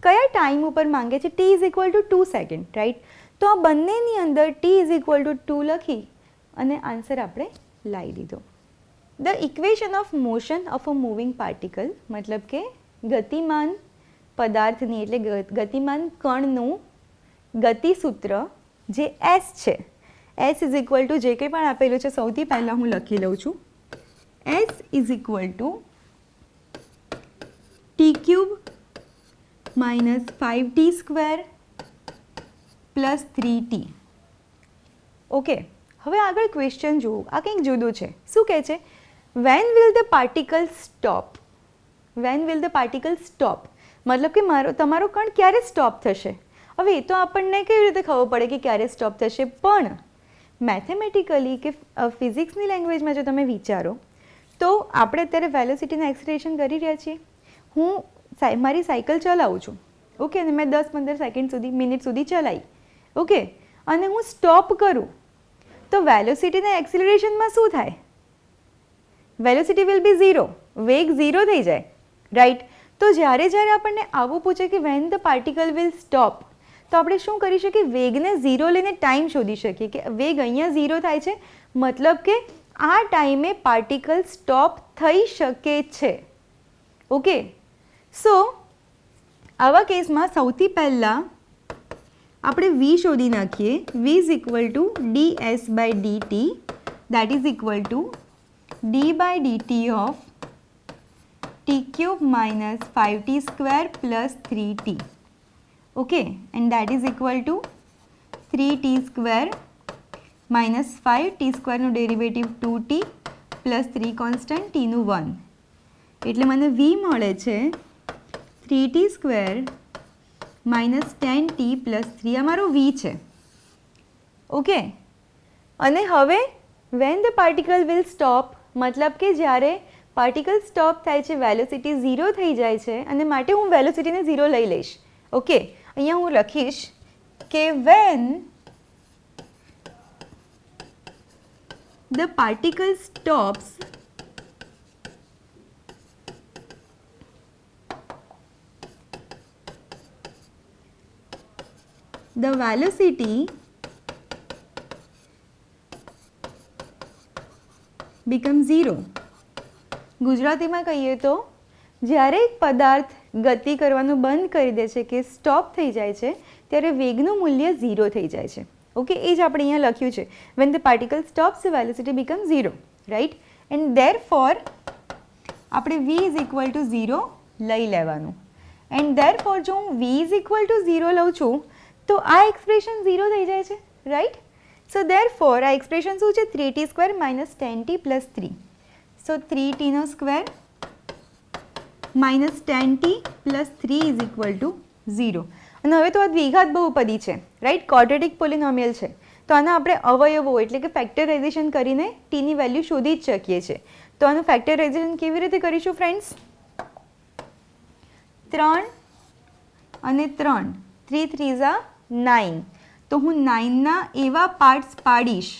કયા ટાઈમ ઉપર માંગે છે? t is equal to 2 second, right? તો આ બંનેની અંદર t ઇઝ ઇક્વલ ટુ 2 લખી અને આન્સર આપણે લાવી દીધો. The equation of motion of a moving particle, મતલબ કે ગતિમાન પદાર્થની એટલે ગતિમાન કણનું ગતિસૂત્ર જે એસ છે, એસ ઇઝ ઇક્વલ ટુ જે કંઈ પણ આપેલું છે સૌથી પહેલાં હું લખી લઉં છું. S is equal to t cube minus 5t square plus 3t. Okay, હવે આગળ ક્વેશ્ચન જુઓ, આ કંઈક જુદું છે. શું કહે છે? When will the particle stop? Van will the particle stop મતલબ કે તમારો કણ ક્યારે સ્ટોપ થશે? હવે એ તો આપણને કેવી રીતે ખબર પડે કે ક્યારે સ્ટોપ થશે? પણ મેથેમેટિકલી કે ફિઝિક્સની લેંગ્વેજમાં જો તમે વિચારો તો આપણે અત્યારે વેલોસિટીનું એક્સેલરેશન કરી રહ્યા છીએ. હું મારી સાયકલ ચલાવું છું, ઓકે, અને મેં 10-15 સેકન્ડ સુધી મિનિટ સુધી ચલાવી, ઓકે, અને હું સ્ટોપ કરું તો વેલોસિટીના એક્સેલરેશનમાં શું થાય? વેલોસિટી વિલ બી 0, વેગ 0 થઈ જાય, રાઈટ? તો જ્યારે આપણને આવું પૂછે કે van the particle will stop, તો આપણે શું કરી શકીએ? વેગને 0 લઈને ટાઈમ શોધી શકીએ કે વેગ અહીંયા 0 થાય છે, મતલબ કે આ ટાઈમે પાર્ટિકલ સ્ટોપ થઈ શકે છે. ઓકે, સો આવા કેસમાં સૌથી પહેલાં આપણે v શોધી નાખીએ. v is equal to ds by dt, that is equal to d by dt of t cube minus 5t square plus 3t. Okay, and that is equal to 3t square minus 5t સ્ક્વેરનું ડેરિવેટિવ 2t પ્લસ 3 કોન્સ્ટન્ટ tનું 1, એટલે મને v મળે છે 3t square minus 10t plus 3, આ મારો v છે. ઓકે, અને હવે van the particle will stop મતલબ કે જ્યારે પાર્ટિકલ સ્ટોપ થાય છે વેલોસિટી 0 થઈ જાય છે, અને માટે હું વેલોસિટીને 0 લઈ લઈશ. ઓકે, અહીંયા હું લખીશ કે van the particle stops the velocity becomes 0. ગુજરાતીમાં કહીએ તો જ્યારે એક પદાર્થ ગતિ કરવાનું બંધ કરી દે છે કે સ્ટોપ થઈ જાય છે ત્યારે વેગનું મૂલ્ય 0 થઈ જાય છે. ઓકે, એ જ આપણે અહીંયા લખ્યું છે. when the particle stops the velocity becomes 0, right? and therefore આપણે v is equal to 0 લઈ લેવાનું. and therefore જો હું v is equal to 0 લઉં છું તો આ એક્સપ્રેશન 0 થઈ જાય છે, રાઈટ. સો ધેરફોર આ એક્સપ્રેશન શું છે? 3t² - 10t + 3. સો 3tનો સ્ક્વેર - 10t + 3 = 0. અને હવે તો આ દ્વિઘાત બહુપદી છે, રાઈટ, ક્વોડ્રેટિક પોલિનોમિયલ છે. તો આના આપણે અવયવો એટલે કે ફેક્ટરાઇઝેશન કરીને ટીની વેલ્યુ શોધી જ શકીએ છીએ. તો આનું ફેક્ટરાઇઝેશન કેવી રીતે કરીશું ફ્રેન્ડ્સ? 3 અને 3, 3 3s are 9. તો હું 9ના એવા પાર્ટ્સ પાડીશ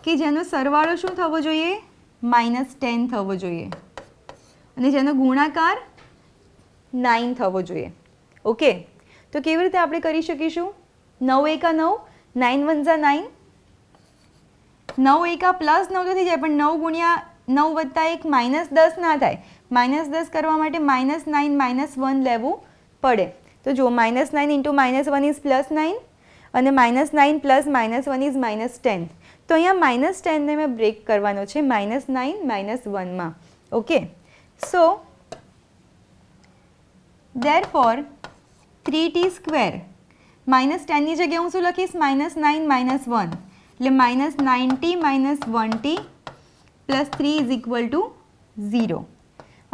કે જેનો સરવાળો શું થવો જોઈએ? -10 થવો જોઈએ અને જેનો ગુણાકાર 9 થવો જોઈએ. ઓકે, તો કેવી રીતે આપણે કરી શકીશું? 9 એકા 9, 9 1 જા 9, 9 એકા +9 તો થઈ જાય, પણ 9 ગુણ્યા 9 વત્તા 1 -10 ના થાય. -10 કરવા માટે -9 -1 લેવું પડે. તો જો -9 × -1 is +9 અને -9 + -1 is -10. તો અહીંયા -10ને મેં બ્રેક કરવાનો છે -9 -1માં. ઓકે, સો ધેરફોર 3t² -10ની જગ્યાએ હું શું લખીશ? -9 -1 એટલે -9t - 1t + 3 = 0.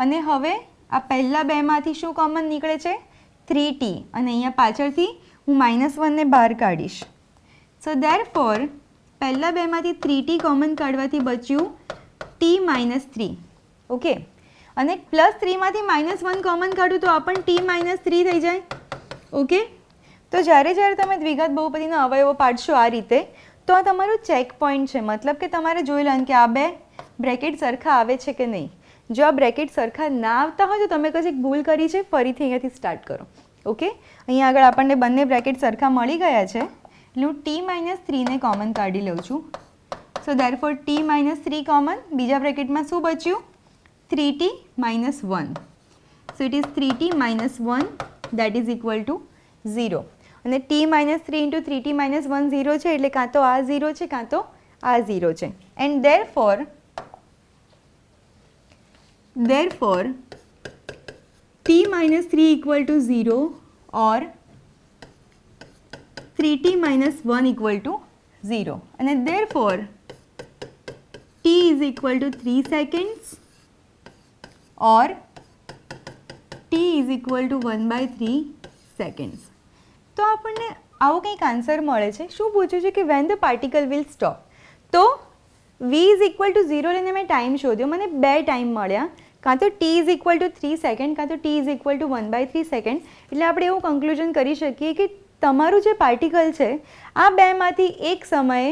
અને હવે આ પહેલા બેમાંથી શું કોમન નીકળે છે? 3t. અને અહીંયા પાછળથી હું -1ને બહાર કાઢીશ. સો ધેરફોર પહેલા બેમાંથી 3t કોમન કાઢવાથી બચ્યું t - 3. ઓકે, અને +3માંથી -1 કોમન કાઢું તો આ પણ t - 3 થઈ જાય. ઓકે, તો જ્યારે તમે દ્વિઘાત બહુપદીના અવયવો પાડશો આ રીતે, તો આ તમારું ચેક પોઈન્ટ છે. મતલબ કે તમારે જોઈ લેવાનું કે આ બે બ્રેકેટ સરખા આવે છે કે નહીં. જો આ બ્રેકેટ સરખા ના આવતા હોય તો તમે કશીક ભૂલ કરી છે, ફરીથી અહીંયાથી સ્ટાર્ટ કરો. ઓકે, અહીંયા આગળ આપણને બંને બ્રેકેટ સરખા મળી ગયા છે એટલે હું t - 3ને કોમન કાઢી લઉં છું. સો ધેરફોર t - 3 કોમન, બીજા બ્રેકેટમાં શું બચ્યું? 3t - 1. So it is 3t - 1 that is equal to 0. અને t - 3 × 3t - 1 0 છે એટલે કાં તો આ 0 છે કાં તો આ 0 છે. And therefore t - 3 = 0 or 3t - 1 = 0. અને therefore t = 3 seconds or t = 1/3 seconds. તો આપણને આવો કંઈક આન્સર મળે છે. શું પૂછ્યું છે કે van the particle will stop. તો v = 0 લઈને મેં ટાઈમ શોધ્યો, મને બે ટાઈમ મળ્યા, કાં તો t = 3 સેકન્ડ કાં તો t = 1/3 સેકન્ડ. એટલે આપણે એવું કન્ક્લુઝન કરી શકીએ કે તમારું જે પાર્ટિકલ છે આ બેમાંથી એક સમયે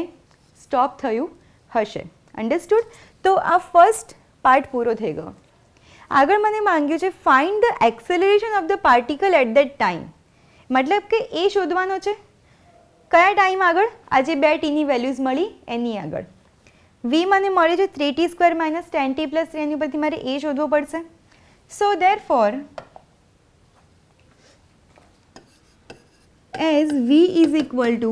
સ્ટોપ થયું હશે. અન્ડરસ્ટુડ? તો આ ફર્સ્ટ પાર્ટ પૂરો થઈ ગયો. આગળ મને માંગ્યું છે find the acceleration of the particle at that time. મતલબ કે એ શોધવાનો છે કયા ટાઈમ આગળ? આ જે બે ટીની વેલ્યુઝ મળી એની આગળ. v મને મળે છે 3t² - 10t + 3, એની ઉપરથી મારે એ શોધવો પડશે. સો therefore as v is equal to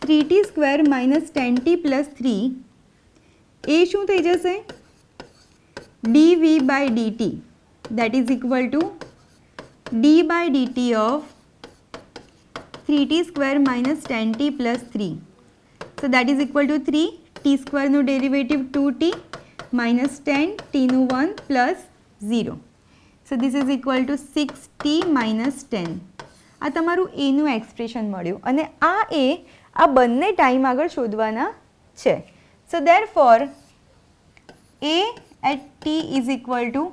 3t² - 10t + 3, એ શું થઈ જશે? dv/dt that is equal to d/dt of 3t² - 10t + 3. So that is equal to 3, t² નું ડેરિવેટિવ 2t - 10, t નું 1 + 0. So this is equal to 6t - 10. આ તમારું એનું એક્સપ્રેશન મળ્યું અને આ આ બંને ટાઈમ આગળ શોધવાના છે. So therefore a at t is equal to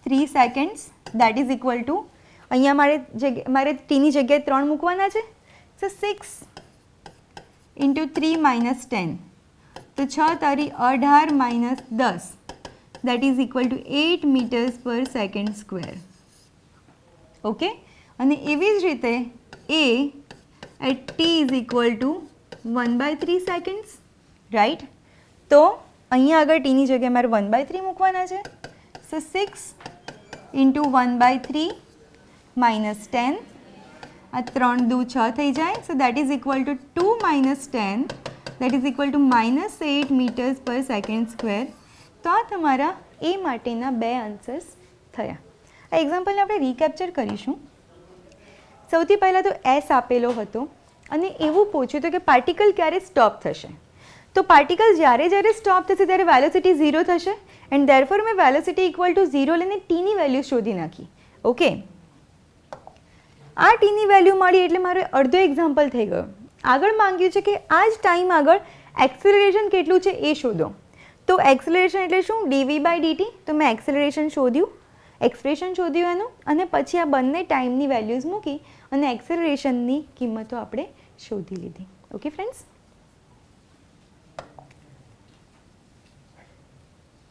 3 seconds that is equal to, અહીંયા મારે tની જગ્યાએ 3 મૂકવાના છે. સો 6 × 3 - 10, તો 6 તારી 18 - 10 that is equal to 8 m/s². Okay, અને એવી જ રીતે a at t is equal to 1/3 seconds, right. તો અહીંયા આગળ ટીની જગ્યાએ મારે 1/3 મૂકવાના છે. સો 6 × 1/3 - 10, આ 3 × 2 = 6 થઈ જાય. સો that is equal to 2 - 10 that is equal to -8 m/s². તો આ તમારા એ માટેના બે આન્સર્સ થયા. આ એક્ઝામ્પલને આપણે રીકેપ્ચર કરીશું. સૌથી પહેલાં તો એસ આપેલો હતો અને એવું પૂછ્યું હતું કે પાર્ટિકલ ક્યારે સ્ટોપ થશે. તો પાર્ટિકલ જ્યારે સ્ટોપ થશે ત્યારે વેલોસિટી 0 થશે એન્ડ ધેરફોર મેં વેલોસિટી ઇક્વલ ટુ 0 લઈને ટીની વેલ્યુ શોધી નાખી. ઓકે, આ ટીની વેલ્યુ મળી એટલે મારો અડધો એક્ઝામ્પલ થઈ ગયો. આગળ માંગ્યું છે કે આ જ ટાઈમ આગળ એક્સેલરેશન કેટલું છે એ શોધો. તો એક્સેલરેશન એટલે શું? D v by d t. તો મેં એક્સેલરેશન શોધ્યું, એક્સપ્રેશન શોધ્યું એનું, અને પછી આ બંને ટાઈમની વેલ્યુઝ મૂકી અને એક્સેલરેશનની કિંમતો આપણે શોધી લીધી. Okay friends,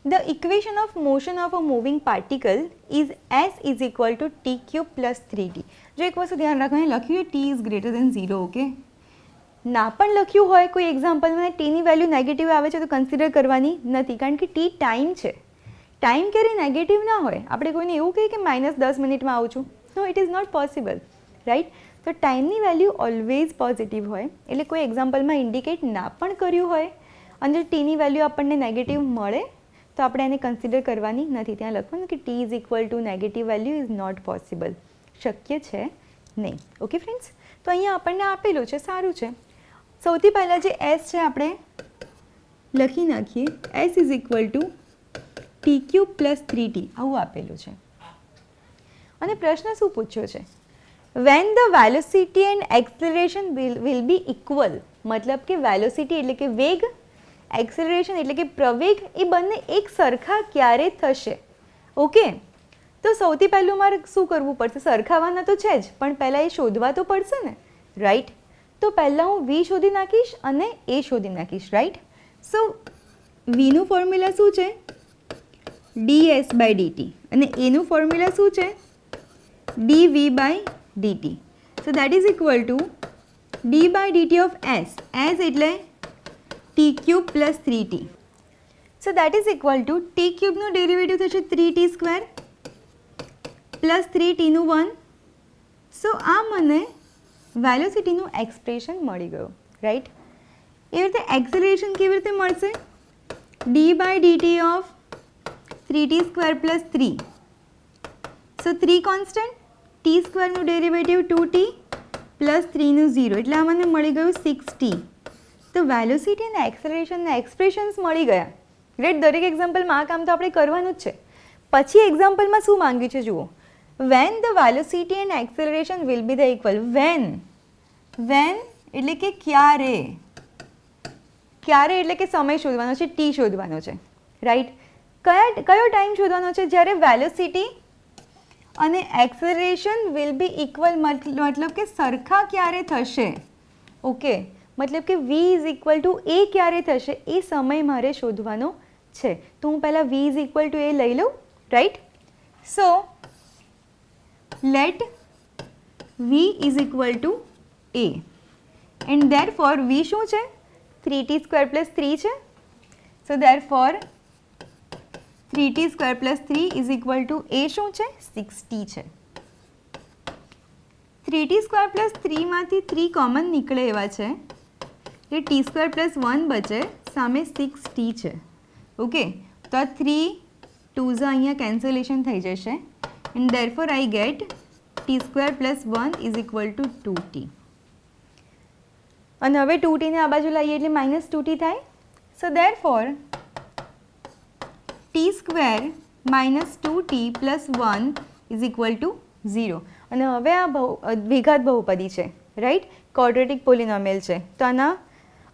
The equation of motion of a moving particle is S is equal to t cube plus 3t. જો એક વસ્તુ ધ્યાન રાખવાની, લખ્યું છે t is greater than 0. Okay, ના પણ લખ્યું હોય કોઈ એક્ઝામ્પલમાં ટીની વેલ્યુ નેગેટિવ આવે છે તો કન્સિડર કરવાની નથી, કારણ કે ટી ટાઈમ છે. ટાઈમ ક્યારેય નેગેટિવ ના હોય. આપણે કોઈને એવું કહીએ કે -10 મિનિટમાં આવું છું, no, it is not possible, right. તો ટાઈમની વેલ્યુ ઓલવેઝ પોઝિટિવ હોય. એટલે કોઈ એક્ઝામ્પલમાં ઇન્ડિકેટ ના પણ કર્યું હોય અને ટીની વેલ્યુ આપણને નેગેટિવ મળે તો આપણે એને કન્સિડર કરવાની નથી. ત્યાં લખવાનું કે t is equal to negative value is not possible, શક્ય છે નહીં. ઓકે ફ્રેન્ડ્સ, તો અહીંયા આપણને આપેલું છે, સારું છે. સૌથી પહેલાં જે એસ છે આપણે લખી નાખીએ. S is equal to t cube plus 3t આવું આપેલું છે. અને પ્રશ્ન શું પૂછ્યો છે? Van the velocity and acceleration will B equal. મતલબ કે વેલોસિટી એટલે કે વેગ, એક્સેલરેશન એટલે કે પ્રવેગ, એ બંને એક સરખા ક્યારે થશે. ઓકે, તો સૌથી પહેલું મારે શું કરવું પડશે? સરખાવાના તો છે જ, પણ પહેલાં એ શોધવા તો પડશે ને, રાઈટ. તો પહેલાં હું વી શોધી નાખીશ અને એ શોધી નાખીશ, રાઈટ. સો વીનું ફોર્મ્યુલા શું છે? ds બાય dt, અને એનું ફોર્મ્યુલા શું છે? dv by dt. So that is equal to d by dt of s. s એટલે t cube plus 3t. So that is equal to t ક્યુબનું ડેરિવેટિવ થશે 3t સ્ક્વેર પ્લસ 3tનું 1. સો આ મને વેલોસિટીનું એક્સપ્રેશન મળી ગયું, રાઈટ. એવી રીતે એક્સેલરેશન કેવી રીતે મળશે? d by dt of 3t square plus 3. So 3 constant, t સ્ક્વેરનું ડેરિવેટિવ 2t પ્લસ 3નું 0, એટલે આ મને મળી ગયું 6t. તો વેલોસિટી અને એક્સેલરેશનના એક્સપ્રેશન્સ મળી ગયા, રાઈટ. દરેક એક્ઝામ્પલમાં આ કામ તો આપણે કરવાનું જ છે. પછી એક્ઝામ્પલમાં શું માંગ્યું છે જુઓ. When the velocity and acceleration will be the equal. When એટલે કે ક્યારે, ક્યારે એટલે કે સમય શોધવાનો છે, ટી શોધવાનો છે, રાઈટ. કયો ટાઈમ શોધવાનો છે? જ્યારે વેલોસિટી અને એક્સેલરેશન વિલ બી ઇક્વલ, મતલબ કે સરખા ક્યારે થશે. ઓકે, મતલબ કે v ઇઝ ઇક્વલ ટુ એ ક્યારે થશે એ સમય મારે શોધવાનો છે. તો હું પહેલાં v is equal to A લઈ લઉં, right. So let v is equal to A and therefore v શું છે? 3t સ્ક્વેર પ્લસ 3 છે. So therefore 3t square plus 3 is equal to A શું છે? 6t છે. 3t સ્ક્વેર પ્લસ 3માંથી 3 કોમન નીકળે એવા છે એટલે ટી સ્ક્વેર પ્લસ 1 બચે, સામે 6t છે. ઓકે, તો આ 3 2s અહીંયા કેન્સલેશન થઈ જશે and therefore I get T square plus 1 is equal to 2t. અને હવે 2t ને આ બાજુ લાવીએ એટલે -2t થાય. So therefore t square minus 2t plus 1 is equal to 0. અને હવે આ દ્વિઘાત બહુપદી છે, રાઈટ. ક્વોડ્રેટિક પોલિનોમિયલ છે. તો આના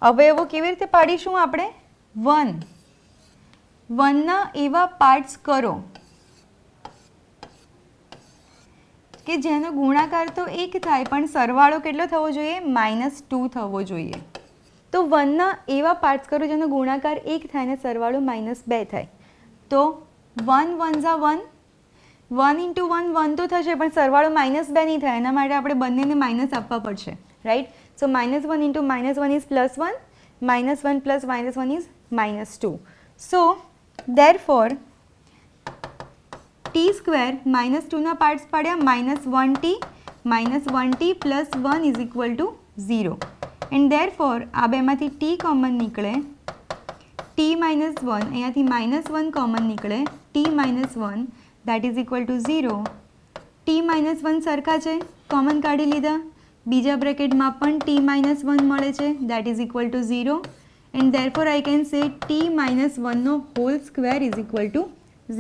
અવયવો કેવી રીતે પાડીશું આપણે? 1ના એવા પાર્ટ્સ કરો કે જેનો ગુણાકાર તો 1 થાય પણ સરવાળો કેટલો થવો જોઈએ? -2 થવો જોઈએ. તો 1ના એવા પાર્ટ્સ કરો જેનો ગુણાકાર 1 થાય અને સરવાળો -2 થાય. તો 1 1 1, 1 ઇન્ટુ 1 1 તો થશે પણ સરવાળો -2 નહીં થાય. એના માટે આપણે બંનેને માઇનસ આપવા પડશે, right. So -1 into -1 is +1, -1 plus -1 is -2. So therefore t square -2ના પાર્ટ્સ પાડ્યા, -1t plus 1 is equal to 0 and therefore આ બેમાંથી t કોમન નીકળે, t -1 અહીંયાથી -1 કોમન નીકળે, t -1 that is equal to 0. t-1 સરખા છે, કોમન કાઢી લીધા. બીજા બ્રેકેટમાં પણ t-1 મળે છે, that is equal to 0. And therefore I can say t-1 નો whole square is equal to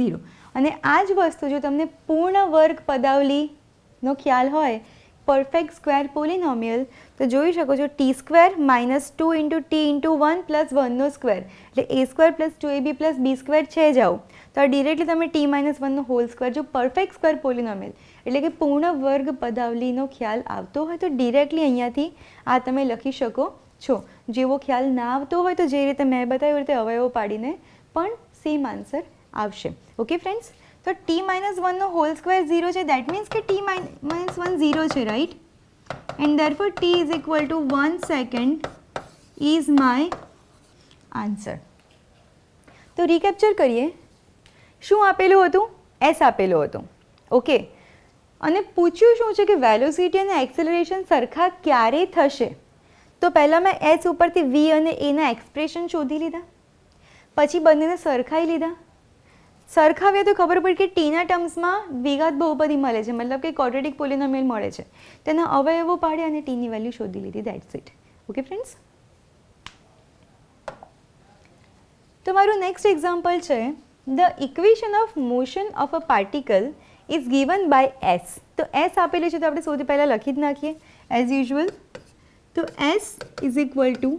0. અને આ જ વસ્તુ જો તમને પૂર્ણ વર્ગ પદાવલીનો ખ્યાલ હોય, પરફેક્ટ સ્ક્વેર પોલિનોમિયલ, તો જોઈ શકો છો t square -2 into t into 1 plus 1નો સ્ક્વેર એટલે a square plus 2ab plus b square છે જ આવું. તો આ ડિરેક્ટલી તમે t-1 નો હોલ સ્ક્વેર, જો પરફેક્ટ સ્ક્વેર પોલિનોમિયલ એટલે કે પૂર્ણ વર્ગ પદાવલીનો ખ્યાલ આવતો હોય તો ડિરેક્ટલી અહીંયાથી આ તમે લખી શકો છો. જેવો ખ્યાલ ના આવતો હોય તો જે રીતે મેં બતાવ્યું રીતે અવયવો પાડીને પણ સેમ આન્સર આવશે. ઓકે ફ્રેન્ડ્સ, તો t-1 નો હોલ સ્ક્વેર 0 છે, દેટ મીન્સ કે t-1 0 છે, right. And therefore t is equal to 1 second is my answer. તો રિકેપ્ચર કરીએ. શું આપેલું હતું? s આપેલું હતું. ઓકે, અને પૂછ્યું શું છે કે વેલોસિટી અને એક્સેલરેશન સરખા ક્યારે થશે? તો પહેલાં મેં h ઉપરથી v અને a ના એક્સપ્રેશન શોધી લીધા, પછી બંનેને સરખાઈ લીધા. સરખાવ્યા તો ખબર પડી કે ટીના ટર્મ્સમાં દ્વિઘાત બહુપદી મળે છે, મતલબ કે ક્વોડ્રેટિક પોલિનોમિયલ મળે છે. તેના અવયવો પાડે અને ટીની વેલ્યુ શોધી લીધી, દેટ્સ ઇટ. ઓકે ફ્રેન્ડ્સ, તો મારું નેક્સ્ટ એક્ઝામ્પલ છે the equation of motion of a particle is given by s. તો s આપેલું છે તો આપણે સૌથી પહેલાં લખી જ નાખીએ એઝ યુઝ્યુઅલ. તો s is equal to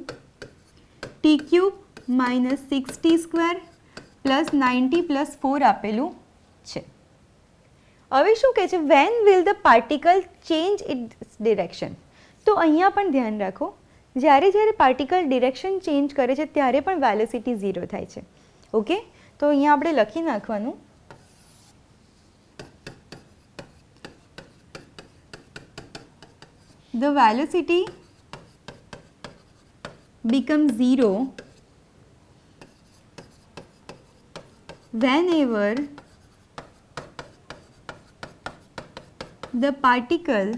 t cube minus 6t square plus 90 plus 4 આપેલું છે. હવે શું કહે છે? When will the particle change its direction. તો અહીંયા પણ ધ્યાન રાખો, જ્યારે જ્યારે પાર્ટિકલ ડિરેક્શન ચેન્જ કરે છે ત્યારે પણ વેલોસિટી 0 થાય છે. ઓકે, તો અહીંયા આપણે લખી નાખવાનું the velocity becomes 0 whenever the particle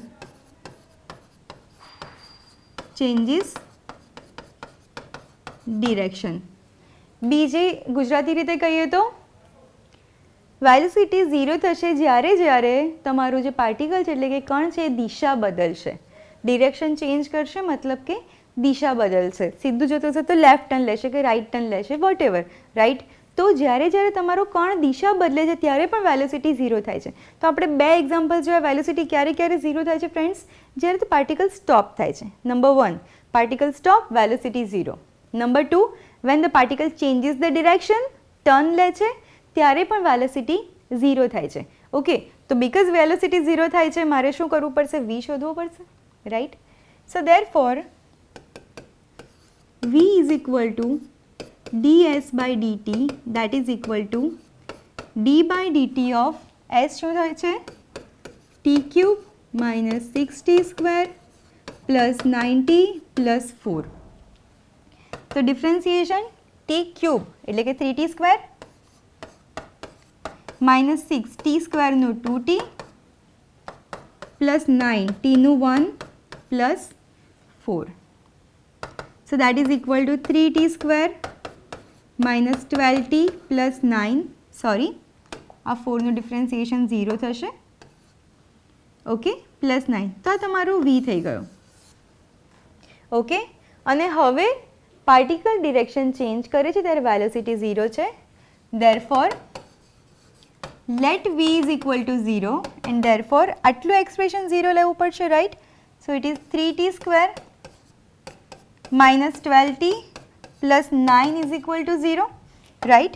changes direction. બીજી ગુજરાતી રીતે કહીએ તો વેલોસિટી 0 થશે જ્યારે જ્યારે તમારું જે પાર્ટિકલ છે એટલે કે કણ છે એ દિશા બદલશે, ડિરેક્શન ચેન્જ કરશે, મતલબ કે દિશા બદલશે. સીધું જતો હશે તો લેફ્ટ ટર્ન લેશે કે રાઈટ ટર્ન લેશે, વોટ એવર, રાઈટ. તો જ્યારે જ્યારે તમારો કણ દિશા બદલે છે ત્યારે પણ વેલોસિટી 0 થાય છે. તો આપણે બે એક્ઝામ્પલ જોયા વેલોસિટી ક્યારે ક્યારે 0 થાય છે ફ્રેન્ડ્સ? જ્યારે તો પાર્ટિકલ સ્ટોપ થાય છે. Number 1, particle stop, velocity 0. Number 2, van the particle changes the direction, turn લે છે ત્યારે પણ વેલોસિટી 0 થાય છે. ઓકે, તો બીકોઝ વેલોસિટી 0 થાય છે મારે શું કરવું પડશે? v શોધવો પડશે, right. So therefore v is equal to ds by dt that is equal to d by dt of s શું થાય છે? t cube minus 6t square plus 90 plus 4. તો ડિફરન્સિએશન t cube એટલે કે 3t square minus 6t square નું 2t plus 9 t નું 1 plus 4. So that is equal to 3t square minus 12t plus 9, sorry આ 4નું ડિફરન્સિએશન 0 થશે. Okay, plus 9. તો આ તમારું v થઈ ગયો. ઓકે, અને હવે પાર્ટિકલ ડિરેક્શન ચેન્જ કરે છે ત્યારે વેલોસિટી 0 છે. Therefore let v is equal to 0 and therefore આટલું એક્સપ્રેશન 0 લેવું પડશે, right. So it is 3t square minus 12t plus 9 is equal to 0, right.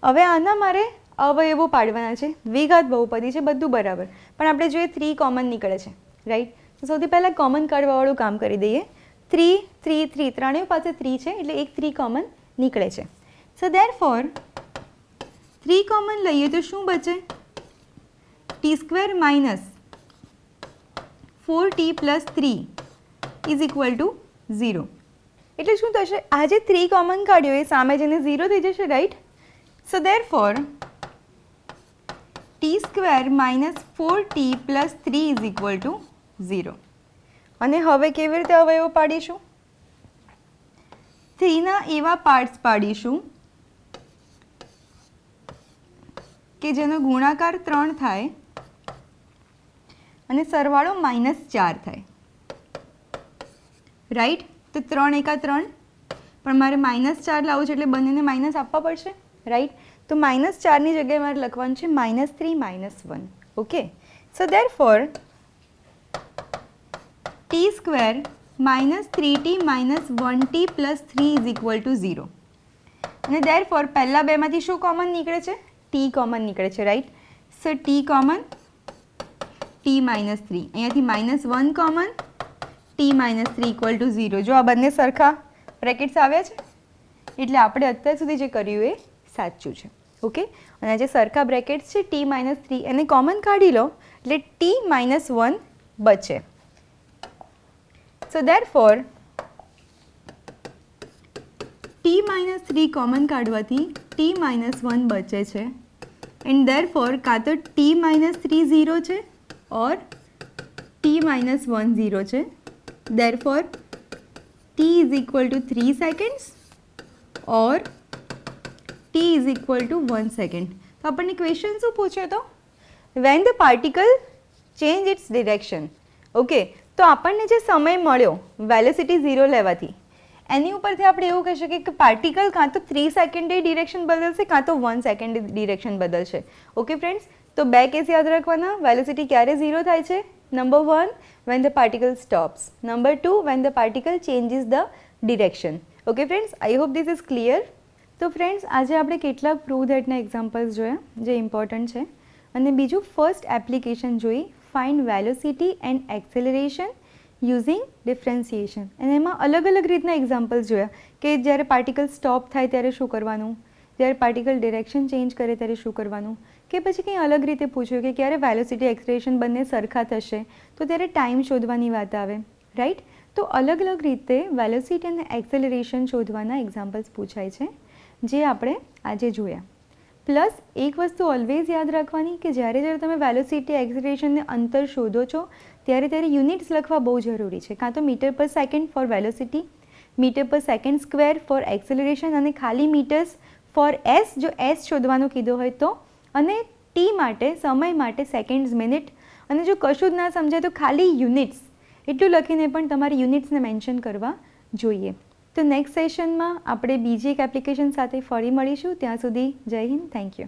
હવે આના મારે અવયવો પાડવાના છે, દ્વિઘાત બહુપદી છે, બધું બરાબર, પણ આપણે જોઈએ 3 કોમન નીકળે છે, રાઈટ. તો સૌથી પહેલાં કોમન કાઢવાવાળું કામ કરી દઈએ. 3 3 3 ત્રણેય પાસે 3 છે એટલે એક 3 કોમન નીકળે છે. સો ધેરફોર 3 કોમન લઈએ તો શું બચે? t square minus 4t plus 3 is equal to 0. એટલે શું થશે? આ જે 3 કોમન કાઢ્યો એ સામે જઈને 0 થઈ જશે, right. So therefore t square minus 4t plus 3 is equal to 0. અને હવે કેવી રીતે અવયવો પાડીશું? 3ના એવા પાર્ટ્સ પાડીશું કે જેનો ગુણાકાર 3 થાય અને સરવાળો -4 થાય, રાઈટ. તો 3 એકા 3, પણ મારે -4 લાવવું છે એટલે બંનેને માઇનસ આપવા પડશે, રાઈટ. તો -4ની જગ્યાએ મારે લખવાનું છે -3 -1. Okay, so therefore t square -3t -1t + 3 = 0. અને ધેરફોર પહેલા બેમાંથી શું કોમન નીકળે છે? t કોમન નીકળે છે, રાઈટ. સો t કોમન, t -3, અહીંયાથી -1 કોમન, t -3 = 0. જો આ બંને સરખા બ્રેકેટ્સ આવ્યા છે એટલે આપણે અત્યાર સુધી જે કર્યું એ સાચું છે. ઓકે, અને જે સરખા બ્રેકેટ્સ છે t -3 એને કોમન કાઢી લો એટલે t -1 બચે. સો ધેરફોર t -3 કોમન કાઢવાથી t -1 બચે છે. એન્ડ ધેરફોર કાં તો t -3 0 છે ઓર t -1 0 છે. Therefore t = 3 seconds or t = 1 second. તો આપણને ક્વેશ્ચન શું પૂછ્યો હતો? When the particle change its direction. Okay, તો આપણને જે સમય મળ્યો વેલોસિટી 0 લેવાથી, એની ઉપરથી આપણે એવું કહી શકીએ કે પાર્ટિકલ કાં તો 3 સેકન્ડે ડિરેક્શન બદલશે કાં તો 1 સેકન્ડે ડિરેક્શન બદલશે. ઓકે ફ્રેન્ડ્સ, તો બે કેસ યાદ રાખવાના. વેલોસિટી ક્યારે 0 થાય છે? Number 1, when the particle stops. Number 2, when the particle changes the direction. Okay friends, I hope this is clear. તો ફ્રેન્ડ્સ, આજે આપણે કેટલાક પ્રૂવ ધેટના એક્ઝામ્પલ્સ જોયા જે ઇમ્પોર્ટન્ટ છે, અને બીજું ફર્સ્ટ એપ્લિકેશન જોઈ find velocity and acceleration using differentiation. અને એમાં અલગ અલગ રીતના એક્ઝામ્પલ્સ જોયા કે જ્યારે પાર્ટિકલ સ્ટોપ થાય ત્યારે શું કરવાનું, જ્યારે પાર્ટિકલ ડિરેક્શન ચેન્જ કરે ત્યારે શું કરવાનું, કે પછી કંઈ અલગ રીતે પૂછ્યું કે ક્યારે વેલોસિટી એક્સેલરેશન બંને સરખા થશે તો ત્યારે ટાઈમ શોધવાની વાત આવે, રાઈટ. તો અલગ અલગ રીતે વેલોસિટી અને એક્સેલરેશન શોધવાના એક્ઝામ્પલ્સ પૂછાય છે જે આપણે આજે જોયા. પ્લસ એક વસ્તુ ઓલવેઝ યાદ રાખવાની કે જ્યારે તમે વેલોસિટી એક્સેલરેશનને અંતર શોધો છો ત્યારે યુનિટ્સ લખવા બહુ જરૂરી છે. કાં તો metre per second four velocity, metre per second square four acceleration, અને ખાલી મીટર્સ ફોર એસ જો એસ શોધવાનું કીધું હોય તો, અને ટી માટે સમય માટે સેકન્ડ્સ મિનિટ, અને જો કશું જ ના સમજાય તો ખાલી યુનિટ્સ એટલું લખીને પણ તમારે યુનિટ્સને મેન્શન કરવા જોઈએ. તો નેક્સ્ટ સેશનમાં આપણે બીજી એક એપ્લિકેશન સાથે ફરી મળીશું. ત્યાં સુધી જય હિન્દ, થેન્ક યુ.